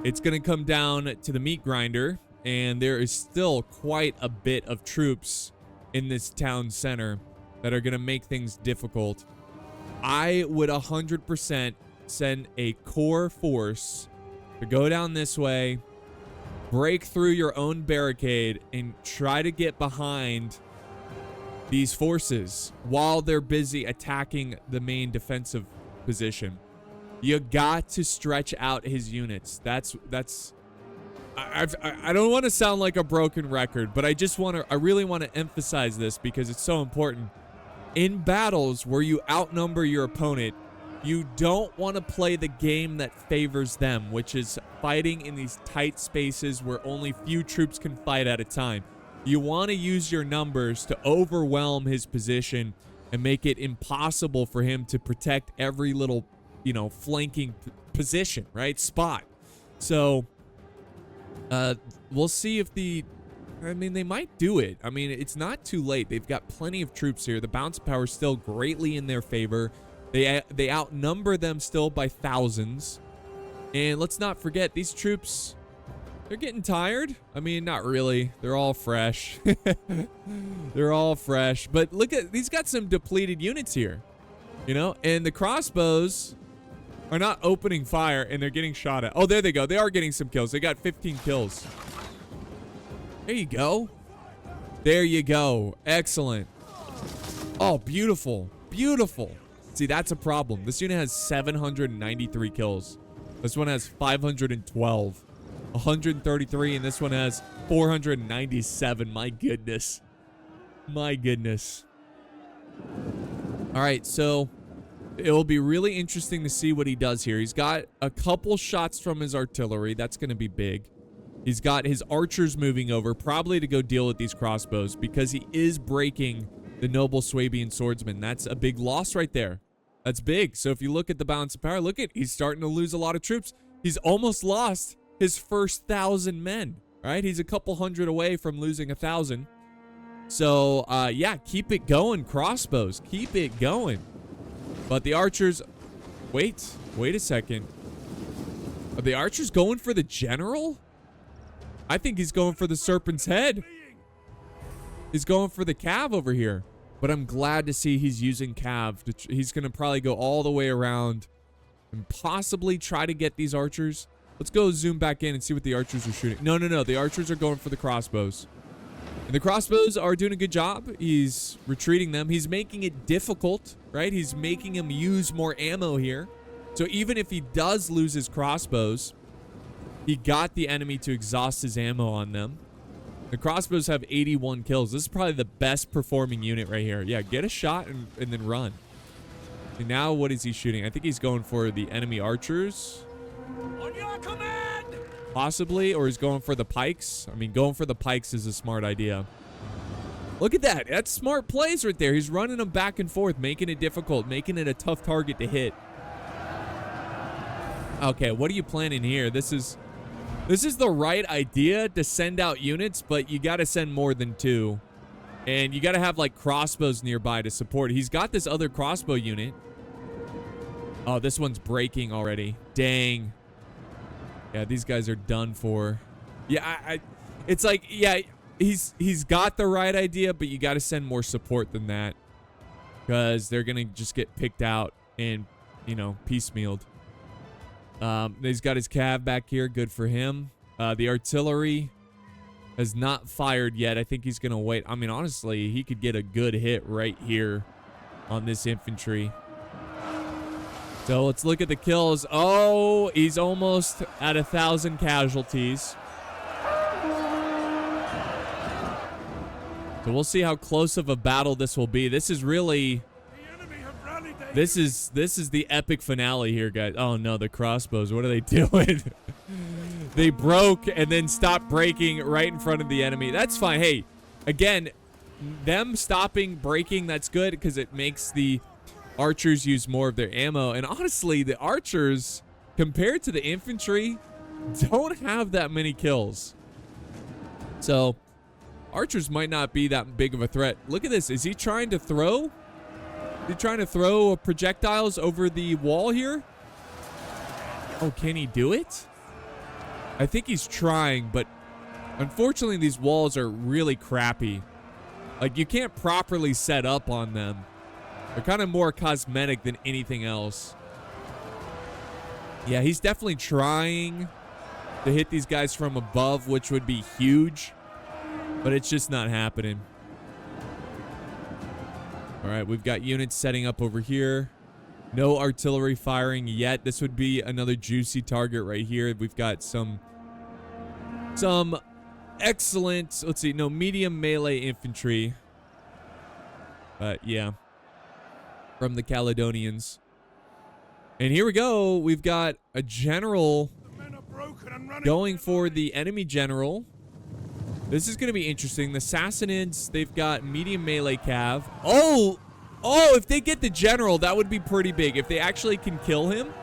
it's going to come down to the meat grinder, and there is still quite a bit of troops in this town center that are going to make things difficult. I would 100% send a core force to go down this way, break through your own barricade, and try to get behind these forces while they're busy attacking the main defensive position. You got to stretch out his units. I don't want to sound like a broken record, but I really want to emphasize this because it's so important. in battles where you outnumber your opponent, you don't want to play the game that favors them, which is fighting in these tight spaces where only few troops can fight at a time. You want to use your numbers to overwhelm his position and make it impossible for him to protect every little, you know, flanking position, right? Spot. So, we'll see if I mean, they might do it. I mean, it's not too late. They've got plenty of troops here. The bounce power is still greatly in their favor. They outnumber them still by thousands. And let's not forget, these troops, they're getting tired. I mean, not really. They're all fresh. They're all fresh. But look at, he's got some depleted units here. You know, and the crossbows are not opening fire, and they're getting shot at. Oh, there they go. They are getting some kills. They got 15 kills. There you go. There you go. Excellent. Oh, beautiful. Beautiful. See, that's a problem. This unit has 793 kills. This one has 512. 133, and this one has 497. My goodness. My goodness. All right, so it will be really interesting to see what he does here. He's got a couple shots from his artillery. That's going to be big. He's got his archers moving over, probably to go deal with these crossbows, because he is breaking the noble Suebian swordsman. That's a big loss right there. That's big. So if you look at the balance of power, look at, he's starting to lose a lot of troops. He's almost lost his first 1,000 men, right? He's a couple hundred away from losing 1,000. So, yeah, keep it going, crossbows. Keep it going. But the archers, wait a second. Are the archers going for the general? I think he's going for the serpent's head. He's going for the cav over here. But I'm glad to see he's using cav. He's going to probably go all the way around and possibly try to get these archers. Let's go zoom back in and see what the archers are shooting. No. The archers are going for the crossbows. And the crossbows are doing a good job. He's retreating them. He's making it difficult, right? He's making him use more ammo here. So even if he does lose his crossbows, he got the enemy to exhaust his ammo on them. The crossbows have 81 kills. This is probably the best performing unit right here. Yeah, get a shot and then run. And now what is he shooting? I think he's going for the enemy archers. On your command! Possibly, or he's going for the pikes. I mean, going for the pikes is a smart idea. Look at that. That's smart plays right there. He's running them back and forth, making it difficult, making it a tough target to hit. Okay, what are you planning here? This is the right idea to send out units, but you got to send more than 2. And you got to have, like, crossbows nearby to support. He's got this other crossbow unit. Oh, this one's breaking already. Dang. Yeah, these guys are done for. Yeah, it's like, yeah, he's got the right idea, but you got to send more support than that. Because they're going to just get picked out and, you know, piecemealed. He's got his cav back here. Good for him. The artillery has not fired yet. I think he's going to wait. I mean, honestly, he could get a good hit right here on this infantry. So let's look at the kills. Oh, he's almost at 1,000 casualties. So we'll see how close of a battle this will be. This is really... This is the epic finale here, guys. Oh, no, the crossbows. What are they doing? They broke and then stopped breaking right in front of the enemy. That's fine. Hey, again, them stopping breaking, that's good because it makes the archers use more of their ammo. And honestly, the archers, compared to the infantry, don't have that many kills. So, archers might not be that big of a threat. Look at this. Is he trying to throw? Is he trying to throw projectiles over the wall here? Oh, can he do it? I think he's trying, but unfortunately, these walls are really crappy. Like, you can't properly set up on them. They're kind of more cosmetic than anything else. Yeah, he's definitely trying to hit these guys from above, which would be huge, but it's just not happening. All right, we've got units setting up over here. No artillery firing yet. This would be another juicy target right here. We've got some excellent, let's see, no, medium melee infantry. Yeah. from the Caledonians. And here we go. We've got a general going for the enemy general. This is going to be interesting. The Sassanids, they've got medium melee cav. Oh, if they get the general, that would be pretty big. If they actually can kill him.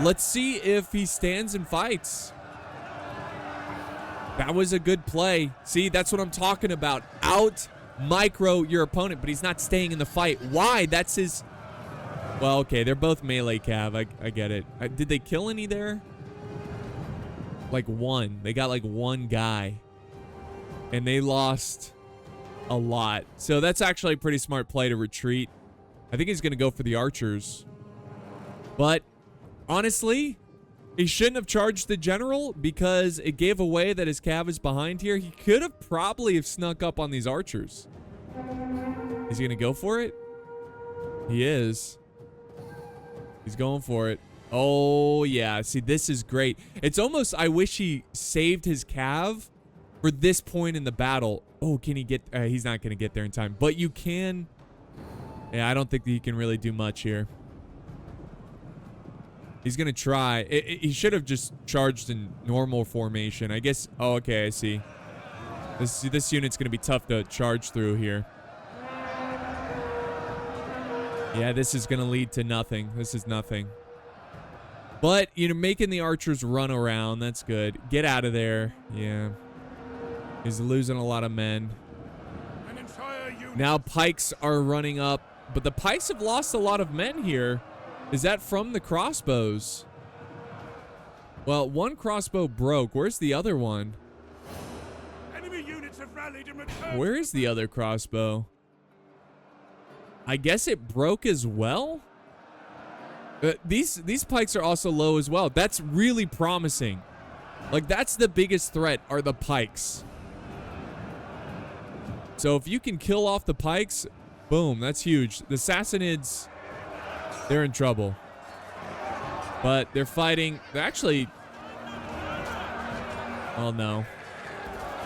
Let's see if he stands and fights. That was a good play. See, that's what I'm talking about. Out micro your opponent, but he's not staying in the fight. Why? That's his... Well, okay, they're both melee cav. I get it. Did they kill any there? Like one. They got like one guy. And they lost a lot. So that's actually a pretty smart play to retreat. I think he's going to go for the archers. But honestly, he shouldn't have charged the general because it gave away that his cav is behind here. He could have probably have snuck up on these archers. Is he going to go for it? He is. He's going for it. Oh, yeah. See, this is great. It's almost, I wish he saved his cav for this point in the battle. Oh, can he get... he's not going to get there in time. But you can... Yeah, I don't think that he can really do much here. He's going to try. He should have just charged in normal formation. I guess... Oh, okay, I see. This unit's going to be tough to charge through here. Yeah, this is going to lead to nothing. This is nothing. But, you know, making the archers run around, that's good. Get out of there. Yeah. He's losing a lot of men. Now pikes are running up. But the pikes have lost a lot of men here. Is that from the crossbows? Well, one crossbow broke. Where's the other one? Enemy units have rallied and returned. Where is the other crossbow? I guess it broke as well? These pikes are also low as well. That's really promising. Like, that's the biggest threat, are the pikes. So if you can kill off the pikes, boom, that's huge. The Sassanids, they're in trouble. But they're fighting. They're actually... Oh, no.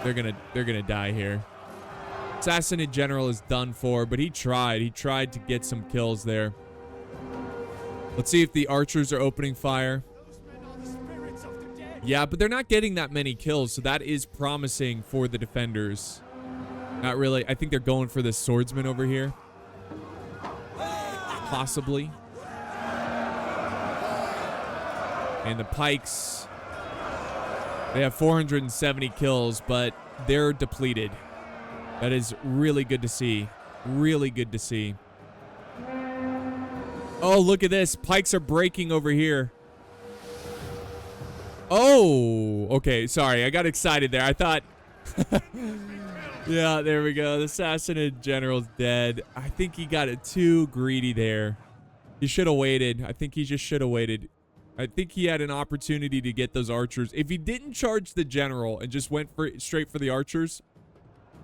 They're gonna die here. Sassanid general is done for, but he tried. He tried to get some kills there. Let's see if the archers are opening fire. Yeah, but they're not getting that many kills, so that is promising for the defenders. Not really. I think they're going for this swordsman over here. Possibly. And the pikes, they have 470 kills, but they're depleted. That is really good to see. Really good to see. Oh, look at this. Pikes are breaking over here. Oh, okay. Sorry, I got excited there. I thought... Yeah, there we go. The Sassanid general's dead. I think he got it too greedy there. He should have waited. I think he just should have waited. I think he had an opportunity to get those archers. If he didn't charge the general and just went straight for the archers,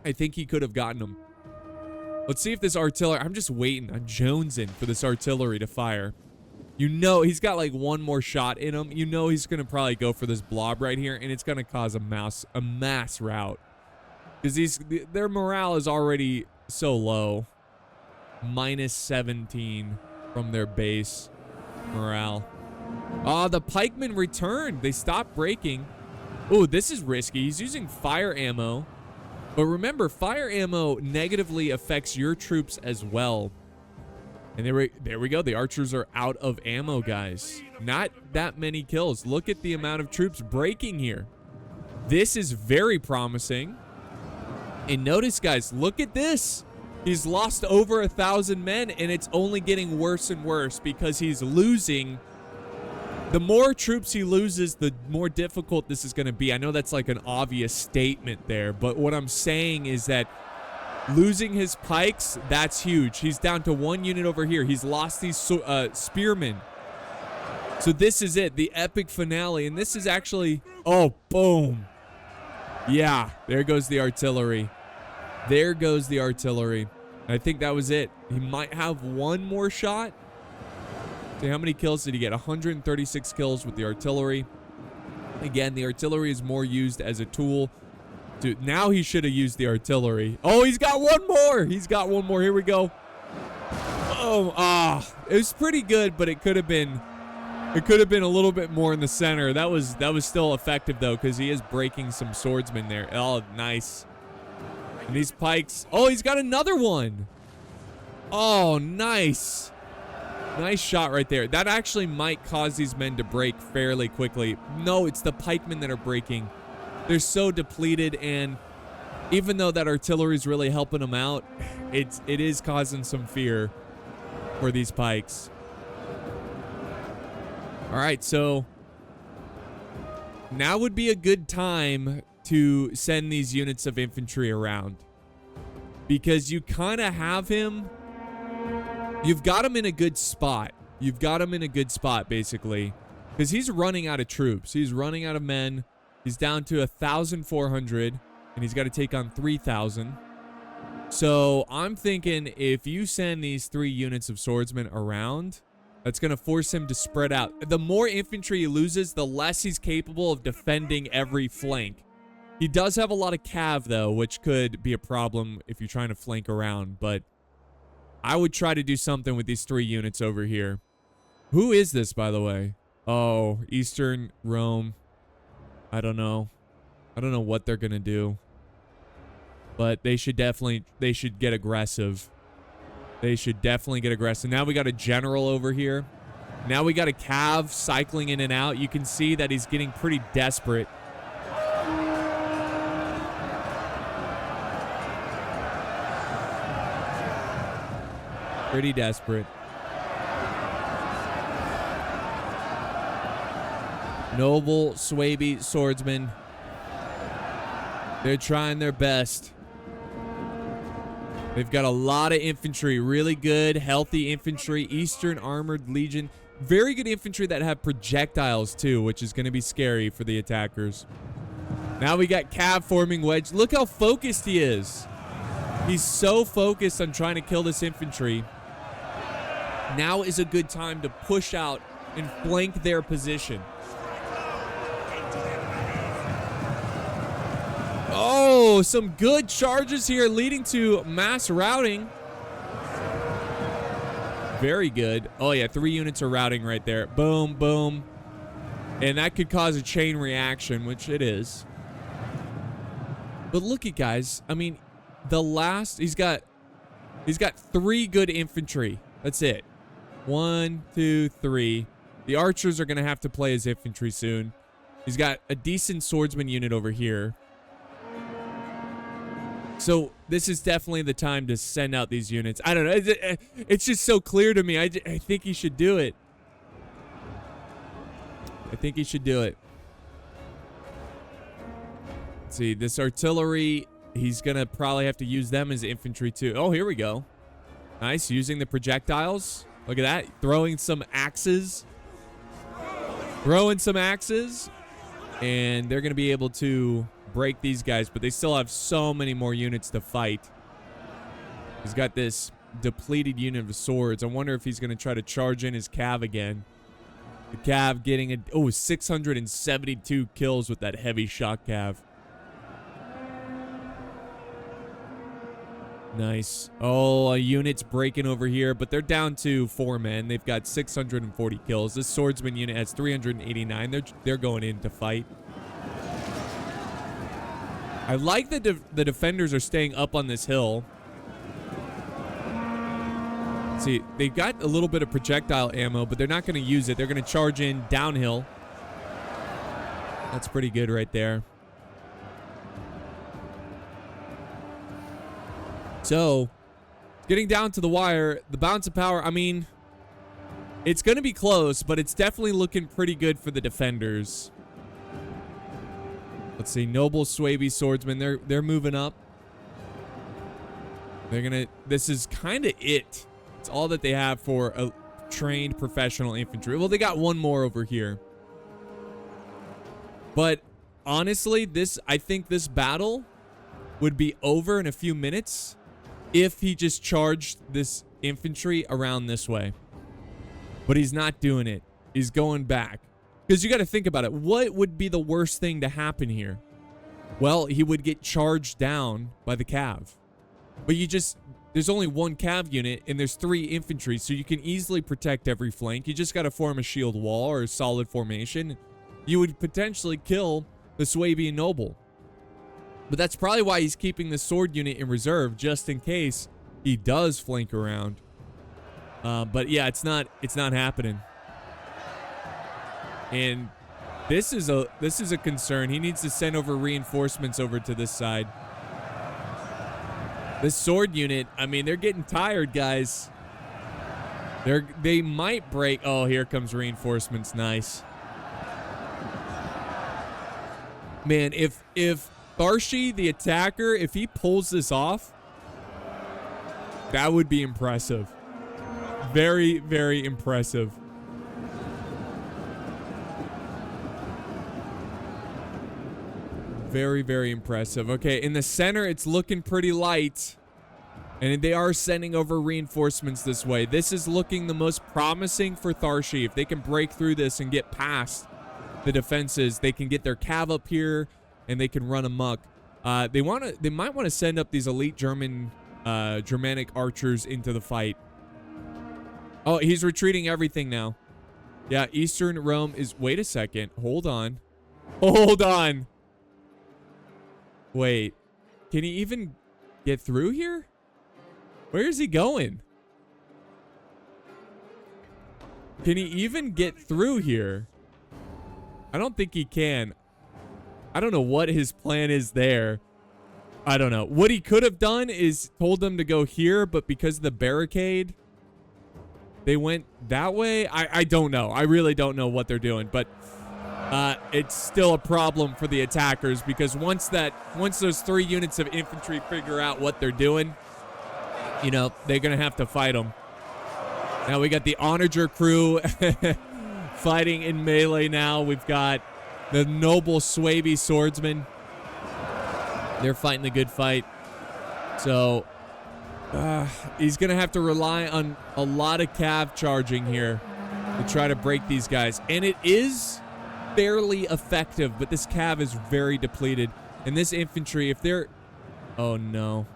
I think he could have gotten them. Let's see if this artillery... I'm just waiting. I'm jonesing for this artillery to fire. You know, he's got like one more shot in him. You know he's going to probably go for this blob right here, and it's going to cause a mass rout. Because their morale is already so low. Minus 17 from their base morale. The pikemen returned. They stopped breaking. Oh, this is risky. He's using fire ammo. But remember, fire ammo negatively affects your troops as well. And there we go. The archers are out of ammo, guys. Not that many kills. Look at the amount of troops breaking here. This is very promising. And notice, guys, look at this. He's lost over 1,000 men, and it's only getting worse and worse because he's losing. The more troops he loses, the more difficult this is going to be. I know that's like an obvious statement there, but what I'm saying is that losing his pikes, that's huge. He's down to one unit over here. He's lost these spearmen. So this is it, the epic finale, and this is actually... Oh, boom. Yeah, there goes the artillery. There goes the artillery. I think that was it. He might have one more shot. See, how many kills did he get? 136 kills with the artillery. Again, the artillery is more used as a tool. Dude, now he should have used the artillery. Oh, he's got one more. He's got one more. Here we go. Boom. Ah, it was pretty good, but it could have been a little bit more in the center. That was still effective though, because he is breaking some swordsmen there. Oh, nice. And these pikes. Oh, he's got another one. Oh, nice. Nice shot right there. That actually might cause these men to break fairly quickly. No, it's the pikemen that are breaking. They're so depleted, and even though that artillery is really helping them out, it is causing some fear for these pikes. All right, so now would be a good time to send these units of infantry around, because you kind of have him. You've got him in a good spot. You've got him in a good spot, basically, because he's running out of troops. He's running out of men. He's down to 1,400, and he's got to take on 3,000. So I'm thinking if you send these 3 units of swordsmen around, that's going to force him to spread out. The more infantry he loses, the less he's capable of defending every flank. He does have a lot of cav, though, which could be a problem if you're trying to flank around, but I would try to do something with these 3 units over here. Who is this, by the way? Oh, Eastern Rome. I don't know. I don't know what they're going to do. But they should get aggressive. They should definitely get aggressive. Now we got a general over here. Now we got a cav cycling in and out. You can see that he's getting pretty desperate. Pretty desperate. Noble Suebi swordsmen. They're trying their best. They've got a lot of infantry. Really good, healthy infantry. Eastern Armored Legion. Very good infantry that have projectiles too, which is going to be scary for the attackers. Now we got cav forming wedge. Look how focused he is. He's so focused on trying to kill this infantry. Now is a good time to push out and flank their position. Oh, some good charges here leading to mass routing. Very good. Oh, yeah, 3 units are routing right there. Boom, boom. And that could cause a chain reaction, which it is. But look at, guys. I mean, he's got 3 good infantry. That's it. 1, 2, 3. The archers are going to have to play as infantry soon. He's got a decent swordsman unit over here. So this is definitely the time to send out these units. I don't know. It's just so clear to me. I think he should do it. I think he should do it. Let's see. This artillery, he's going to probably have to use them as infantry too. Oh, here we go. Nice. Using the projectiles. Look at that. Throwing some axes. And they're going to be able to break these guys, but they still have so many more units to fight. He's got this depleted unit of swords. I wonder if he's going to try to charge in his cav again. The cav getting 672 kills with that heavy shock cav. Nice. Oh, a unit's breaking over here, but they're down to 4 men. They've got 640 kills. This swordsman unit has 389. They're going in to fight. I like that the defenders are staying up on this hill. See, they've got a little bit of projectile ammo, but they're not going to use it. They're going to charge in downhill. That's pretty good right there. So, getting down to the wire, the balance of power, I mean, it's going to be close, but it's definitely looking pretty good for the defenders. Let's see, Noble Suebi swordsmen, they're moving up. This is kind of it. It's all that they have for a trained professional infantry. Well, they got one more over here. But honestly, I think this battle would be over in a few minutes if he just charged this infantry around this way. But he's not doing it. He's going back. Because you got to think about it. What would be the worst thing to happen here? Well, he would get charged down by the cav. But there's there's only one cav unit and there's 3 infantry, so you can easily protect every flank. You just got to form a shield wall or a solid formation. You would potentially kill the Suebian noble. But that's probably why he's keeping the sword unit in reserve, just in case he does flank around. But yeah, it's not happening. And this is a concern. He needs to send over reinforcements over to this side. This sword unit, I mean, they're getting tired, guys. They might break. Oh, here comes reinforcements. Nice. Man, if Tharshey, the attacker, if he pulls this off, that would be impressive. Very, very impressive. Very, very impressive. Okay, in the center, it's looking pretty light. And they are sending over reinforcements this way. This is looking the most promising for Tharshey. If they can break through this and get past the defenses, they can get their cav up here and they can run amok. They might want to send up these elite Germanic archers into the fight. Oh, he's retreating everything now. Yeah, Eastern Rome is... Wait a second. Hold on. Hold on. Wait. Can he even get through here? Where is he going? Can he even get through here? I don't think he can. I don't know what his plan is there. I don't know. What he could have done is told them to go here, but because of the barricade, they went that way. I don't know. I really don't know what they're doing, but it's still a problem for the attackers because once those 3 units of infantry figure out what they're doing, you know, they're going to have to fight them. Now we got the Onager crew fighting in melee now. We've got the noble Suebi swordsmen. They're fighting the good fight. So he's going to have to rely on a lot of cav charging here to try to break these guys. And it is fairly effective, but this cav is very depleted. And this infantry, if they're... Oh, no.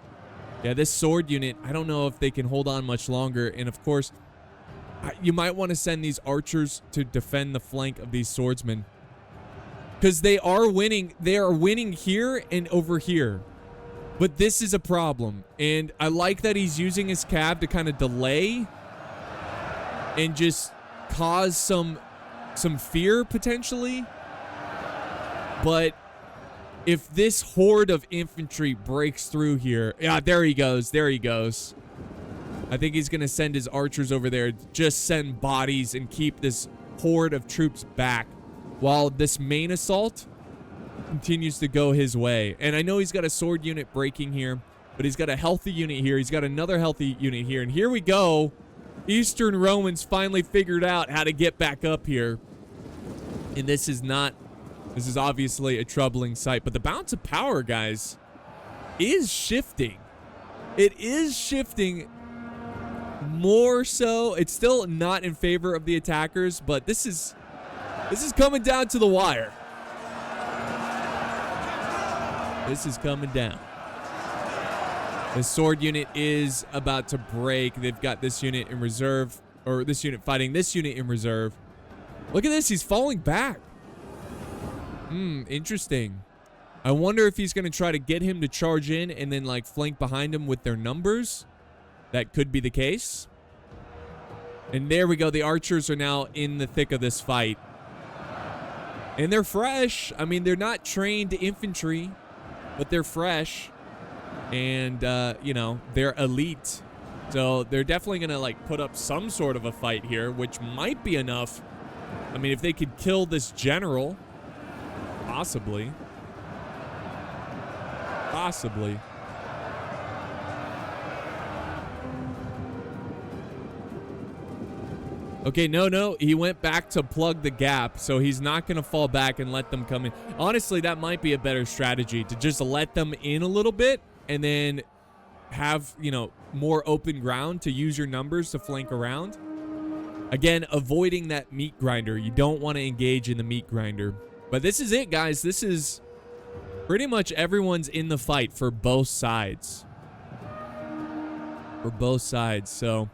Yeah, this sword unit, I don't know if they can hold on much longer. And, of course, you might want to send these archers to defend the flank of these swordsmen. Because they are winning. They are winning here and over here. But this is a problem. And I like that he's using his cav to kind of delay and just cause some fear, potentially. But if this horde of infantry breaks through here... Yeah, there he goes. There he goes. I think he's going to send his archers over there. Just send bodies and keep this horde of troops back while this main assault continues to go his way. And I know he's got a sword unit breaking here, but he's got a healthy unit here. He's got another healthy unit here. And here we go. Eastern Romans finally figured out how to get back up here. And this is obviously a troubling sight. But the balance of power, guys, is shifting. It is shifting more so. It's still not in favor of the attackers, but this is coming down to the wire. This is coming down. The sword unit is about to break. They've got this unit in reserve, or this unit fighting this unit in reserve. Look at this. He's falling back. Interesting. I wonder if he's going to try to get him to charge in and then like flank behind him with their numbers. That could be the case. And there we go. The archers are now in the thick of this fight. And they're fresh. I mean, they're not trained infantry, but they're fresh. And, you know, they're elite. So they're definitely going to, like, put up some sort of a fight here, which might be enough. I mean, if they could kill this general, possibly. Possibly. Okay, no, he went back to plug the gap, so he's not going to fall back and let them come in. Honestly, that might be a better strategy, to just let them in a little bit and then have, you know, more open ground to use your numbers to flank around. Again, avoiding that meat grinder. You don't want to engage in the meat grinder. But this is it, guys. This is pretty much everyone's in the fight for both sides. for both sides. So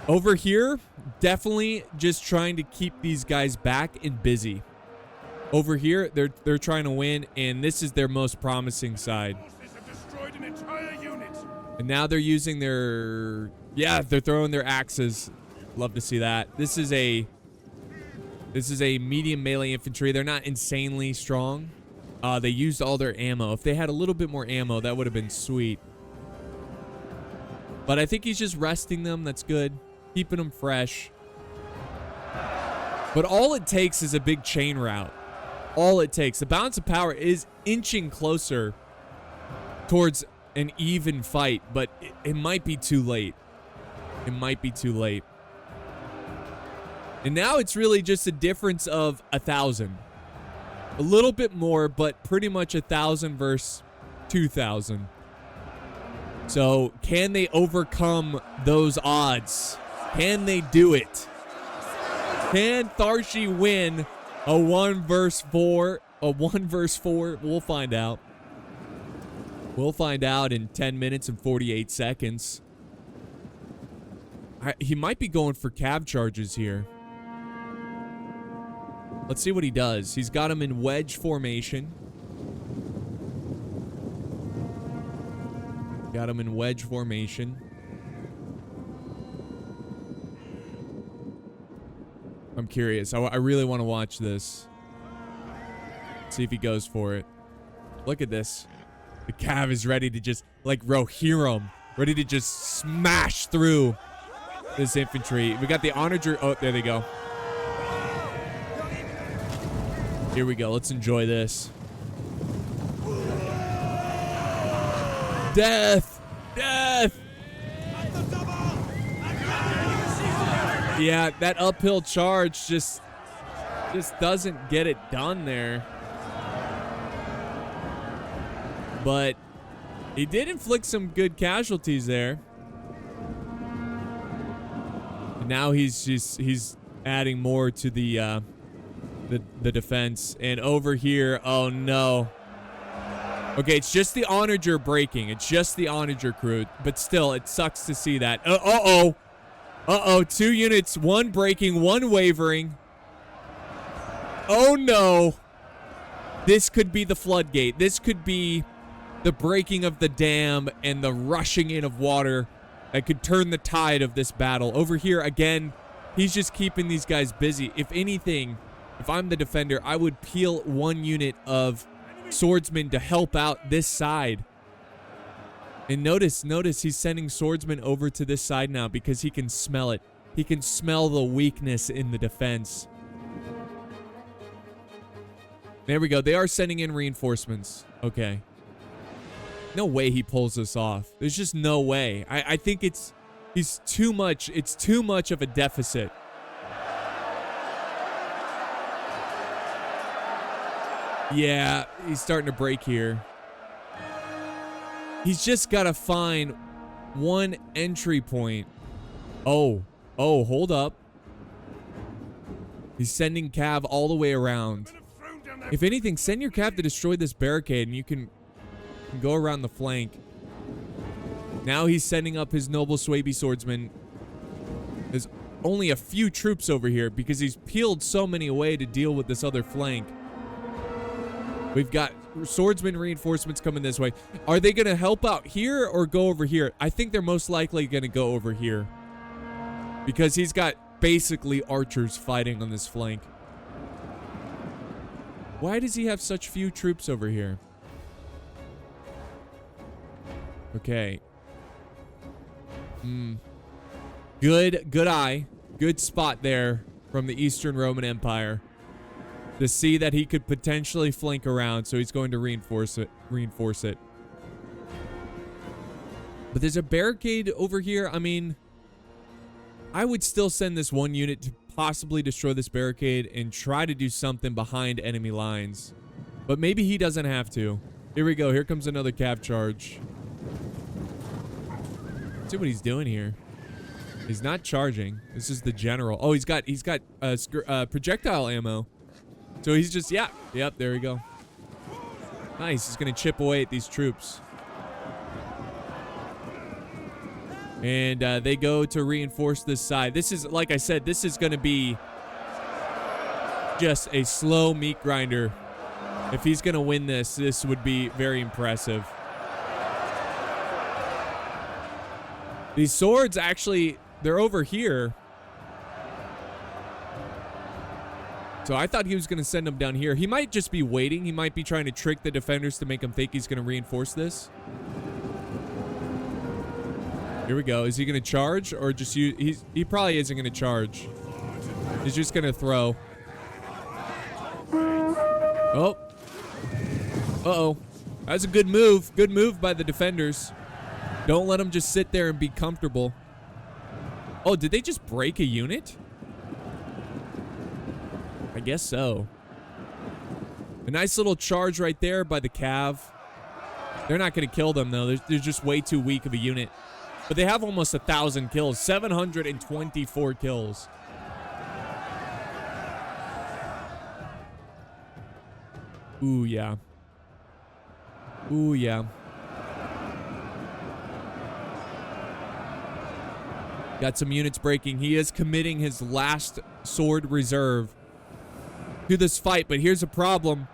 over here, definitely just trying to keep these guys back and busy. Over here, they're trying to win, and this is their most promising side. Forces have destroyed an entire unit. And now they're using their, yeah, they're throwing their axes. Love to see that. This is a medium melee infantry. They're not insanely strong. They used all their ammo. If they had a little bit more ammo, that would have been sweet. But I think he's just resting them. That's good. Keeping them fresh. But all it takes is a big chain route. All it takes. The balance of power is inching closer towards an even fight, but it might be too late. It might be too late. And now it's really just a difference of 1,000. A little bit more, but pretty much 1,000 versus 2,000. So can they overcome those odds? Can they do it? Can Tharshey win a 1 versus 4? A 1 versus 4? We'll find out. We'll find out in 10 minutes and 48 seconds. He might be going for cav charges here. Let's see what he does. He's got him in wedge formation. Got him in wedge formation. I'm curious. I really want to watch this. See if he goes for it. Look at this. The cav is ready to just, like Rohirrim, ready to just smash through this infantry. We got the onager. Oh, there they go. Here we go. Let's enjoy this. Death! Death! Yeah, that uphill charge just doesn't get it done there. But he did inflict some good casualties there. And now he's adding more to the defense. And over here, oh no. Okay, it's just the onager breaking. It's just the onager crew. But still, it sucks to see that. Uh-oh. Uh-oh, 2 units, 1 breaking, 1 wavering. Oh no. This could be the floodgate. This could be the breaking of the dam and the rushing in of water that could turn the tide of this battle. Over here, again, he's just keeping these guys busy. If anything, if I'm the defender, I would peel 1 unit of swordsmen to help out this side. And notice he's sending swordsmen over to this side now because he can smell it. He can smell the weakness in the defense. There we go. They are sending in reinforcements. Okay. No way he pulls this off. There's just no way. I think he's too much. It's too much of a deficit. Yeah, he's starting to break here. He's just got to find 1 entry point. Oh, hold up. He's sending cav all the way around. If anything, send your cav to destroy this barricade and you can go around the flank. Now he's sending up his noble Suebi swordsman. There's only a few troops over here because he's peeled so many away to deal with this other flank. We've got swordsman reinforcements coming this way. Are they going to help out here or go over here? I think they're most likely going to go over here because he's got basically archers fighting on this flank. Why does he have such few troops over here? Okay. Good eye. Good spot there from the Eastern Roman Empire to see that he could potentially flank around, so he's going to reinforce it. But there's a barricade over here. I mean, I would still send this 1 unit to possibly destroy this barricade and try to do something behind enemy lines. But maybe he doesn't have to. Here we go. Here comes another cav charge. Let's see what he's doing here. He's not charging. This is the general. Oh, he's got projectile ammo. So he's just, yep, there we go. Nice. He's going to chip away at these troops. And they go to reinforce this side. This is, like I said, this is going to be just a slow meat grinder. If he's going to win this, this would be very impressive. These swords actually, they're over here. So I thought he was going to send them down here. He might just be waiting. He might be trying to trick the defenders to make them think he's going to reinforce this. Here we go. Is he going to charge or just use? He probably isn't going to charge. He's just going to throw. Oh. Uh-oh. That's a good move. Good move by the defenders. Don't let them just sit there and be comfortable. Oh, did they just break a unit? I guess so. A nice little charge right there by the Cav. They're not going to kill them, though. They're just way too weak of a unit. But they have almost 1,000 kills. 724 kills. Ooh, yeah. Ooh, yeah. Got some units breaking. He is committing his last sword reserve to this fight, but here's a problem.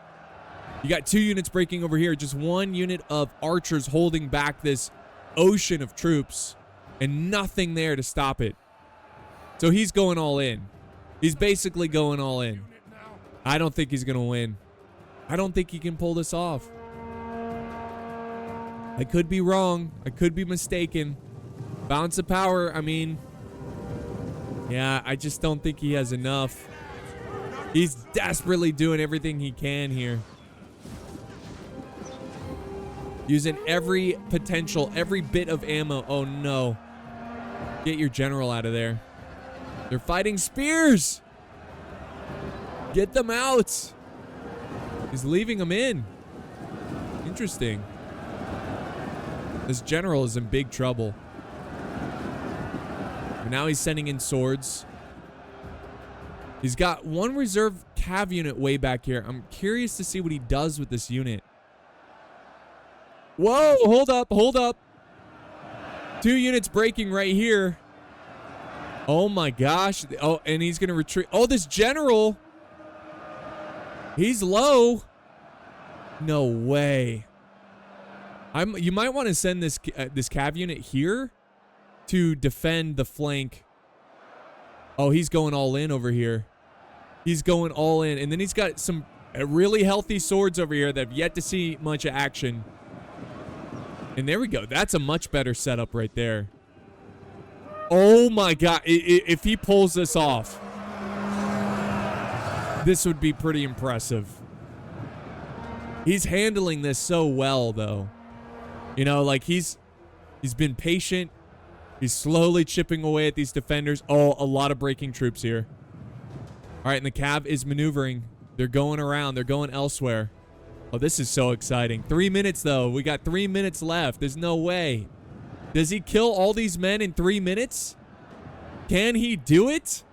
You got 2 units breaking over here. Just 1 unit of archers holding back this ocean of troops and nothing there to stop it. So he's going all in. He's basically going all in. I don't think he's going to win. I don't think he can pull this off. I could be wrong. I could be mistaken. Balance of power, I mean, yeah, I just don't think he has enough. He's desperately doing everything he can here. Using every potential, every bit of ammo. Oh, no. Get your general out of there. They're fighting spears. Get them out. He's leaving them in. Interesting. This general is in big trouble. But now he's sending in swords. He's got 1 reserve cav unit way back here. I'm curious to see what he does with this unit. Whoa, hold up, hold up. 2 units breaking right here. Oh my gosh. Oh, and he's going to retreat. Oh, this general. He's low. No way. You might want to send this cav unit here to defend the flank. Oh, he's going all in over here. He's going all in. And then he's got some really healthy swords over here that have yet to see much action. And there we go. That's a much better setup right there. Oh my God. If he pulls this off, this would be pretty impressive. He's handling this so well, though. You know, like he's been patient. He's slowly chipping away at these defenders. Oh, a lot of breaking troops here. All right, and the cav is maneuvering. They're going around. They're going elsewhere. Oh, this is so exciting. 3 minutes, though. We got 3 minutes left. There's no way. Does he kill all these men in 3 minutes? Can he do it?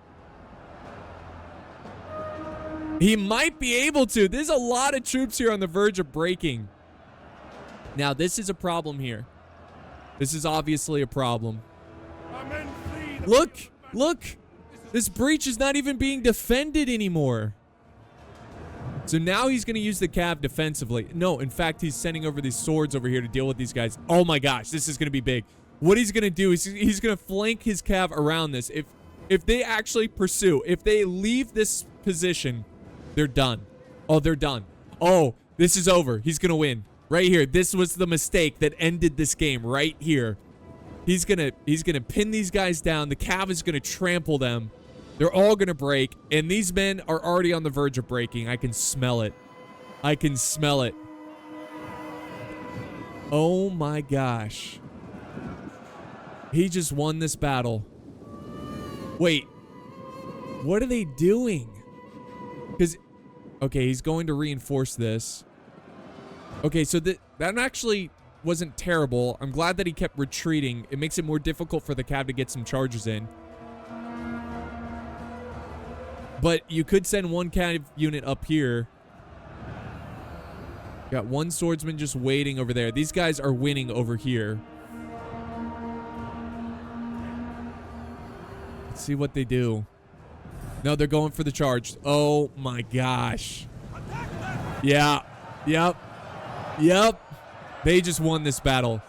He might be able to. There's a lot of troops here on the verge of breaking. Now, this is a problem here. This is obviously a problem. Look, look. This breach is not even being defended anymore. So now he's going to use the cav defensively. No, in fact, he's sending over these swords over here to deal with these guys. Oh my gosh, this is going to be big. What he's going to do is he's going to flank his cav around this. If they actually pursue, if they leave this position, they're done. Oh, they're done. Oh, this is over. He's going to win. Right here. This was the mistake that ended this game right here. He's going to pin these guys down. The cav is going to trample them. They're all going to break, and these men are already on the verge of breaking. I can smell it. I can smell it. Oh my gosh. He just won this battle. Wait. What are they doing? Because, okay, he's going to reinforce this. Okay, so that actually wasn't terrible. I'm glad that he kept retreating. It makes it more difficult for the cav to get some charges in. But you could send 1 cav unit up here. Got 1 swordsman just waiting over there. These guys are winning over here. Let's see what they do. No, they're going for the charge. Oh my gosh. Yeah. Yep. Yep. They just won this battle.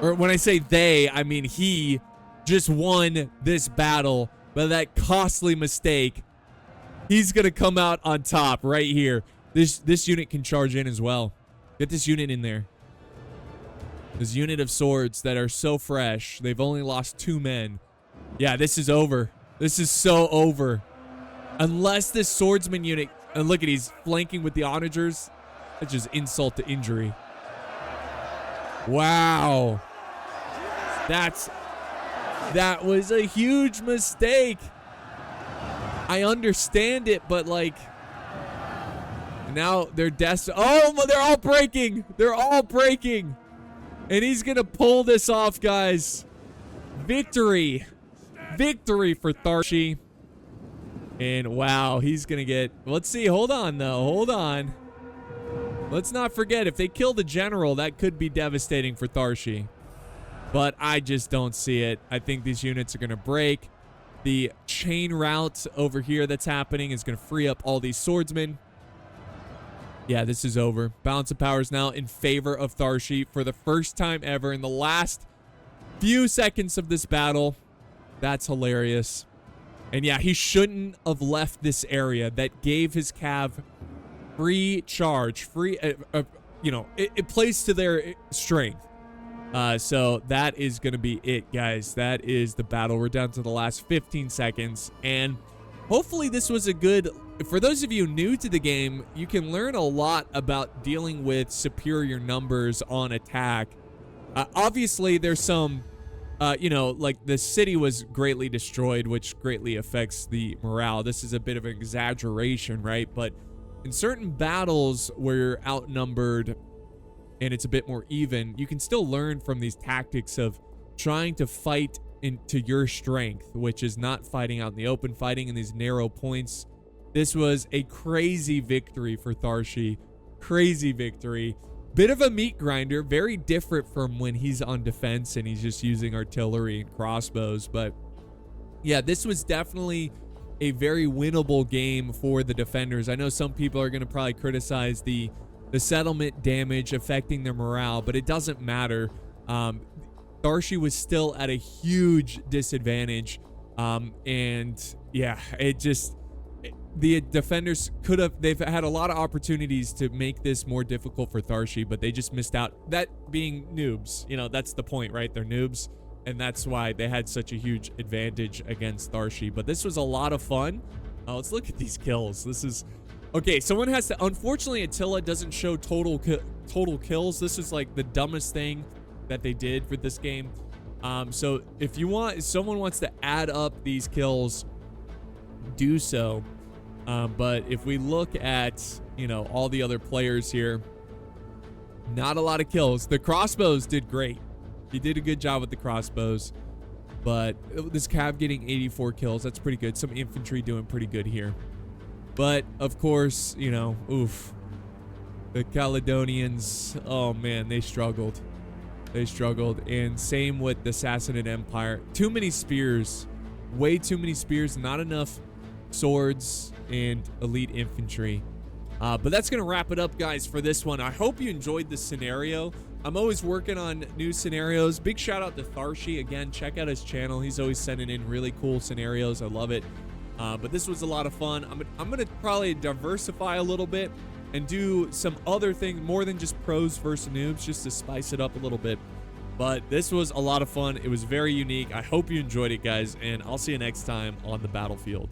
Or when I say they, I mean he just won this battle by that costly mistake. He's going to come out on top right here. This unit can charge in as well. Get this unit in there. This unit of swords that are so fresh. They've only lost 2 men. Yeah, this is over. This is so over. Unless this swordsman unit... And look at, he's flanking with the onagers. That's just insult to injury. Wow. That was a huge mistake. I understand it, but like... Now they're destined. Oh, they're all breaking. They're all breaking. And he's going to pull this off, guys. Victory. Victory for Tharshey. And wow, he's going to get... Let's see. Hold on, though. Hold on. Let's not forget, if they kill the general, that could be devastating for Tharshey. But I just don't see it. I think these units are going to break. The chain route over here that's happening is going to free up all these swordsmen. Yeah, this is over. Balance of power is now in favor of Tharshey for the first time ever in the last few seconds of this battle. That's hilarious. And yeah, he shouldn't have left this area. That gave his cav free charge. Free, it plays to their strength. So that is going to be it, guys. That is the battle. We're down to the last 15 seconds. And hopefully this was a good... For those of you new to the game, you can learn a lot about dealing with superior numbers on attack. Obviously, there's some, like the city was greatly destroyed, which greatly affects the morale. This is a bit of an exaggeration, right? But in certain battles where you're outnumbered and it's a bit more even, you can still learn from these tactics of trying to fight into your strength, which is not fighting out in the open, fighting in these narrow points. This was a crazy victory for Tharshey. Crazy victory. Bit of a meat grinder. Very different from when he's on defense and he's just using artillery and crossbows. But yeah, this was definitely a very winnable game for the defenders. I know some people are going to probably criticize the settlement damage affecting their morale, but it doesn't matter. Tharshey was still at a huge disadvantage. And yeah, it just... The defenders they've had a lot of opportunities to make this more difficult for Tharshey, but they just missed out. That being noobs, that's the point, right? They're noobs, and that's why they had such a huge advantage against Tharshey. But this was a lot of fun. Let's look at these kills. This is... Okay, someone has to... Unfortunately, Attila doesn't show total kills. This is like the dumbest thing that they did for this game. So if someone wants to add up these kills, do so. But if we look at, all the other players here, not a lot of kills. The crossbows did great. He did a good job with the crossbows. But this cav getting 84 kills, that's pretty good. Some infantry doing pretty good here. But, of course, oof. The Caledonians, oh man, they struggled. They struggled. And same with the Sassanid Empire. Too many spears. Way too many spears. Not enough swords and elite infantry. But that's gonna wrap it up, guys, for this one. I hope you enjoyed this scenario. I'm always working on new scenarios. Big shout out to Tharshey. Again, check out his channel. He's always sending in really cool scenarios. I love it. But this was a lot of fun. I'm gonna probably diversify a little bit and do some other things more than just pros versus noobs, just to spice it up a little bit. But this was a lot of fun. It was very unique. I hope you enjoyed it, guys, and I'll see you next time on the battlefield.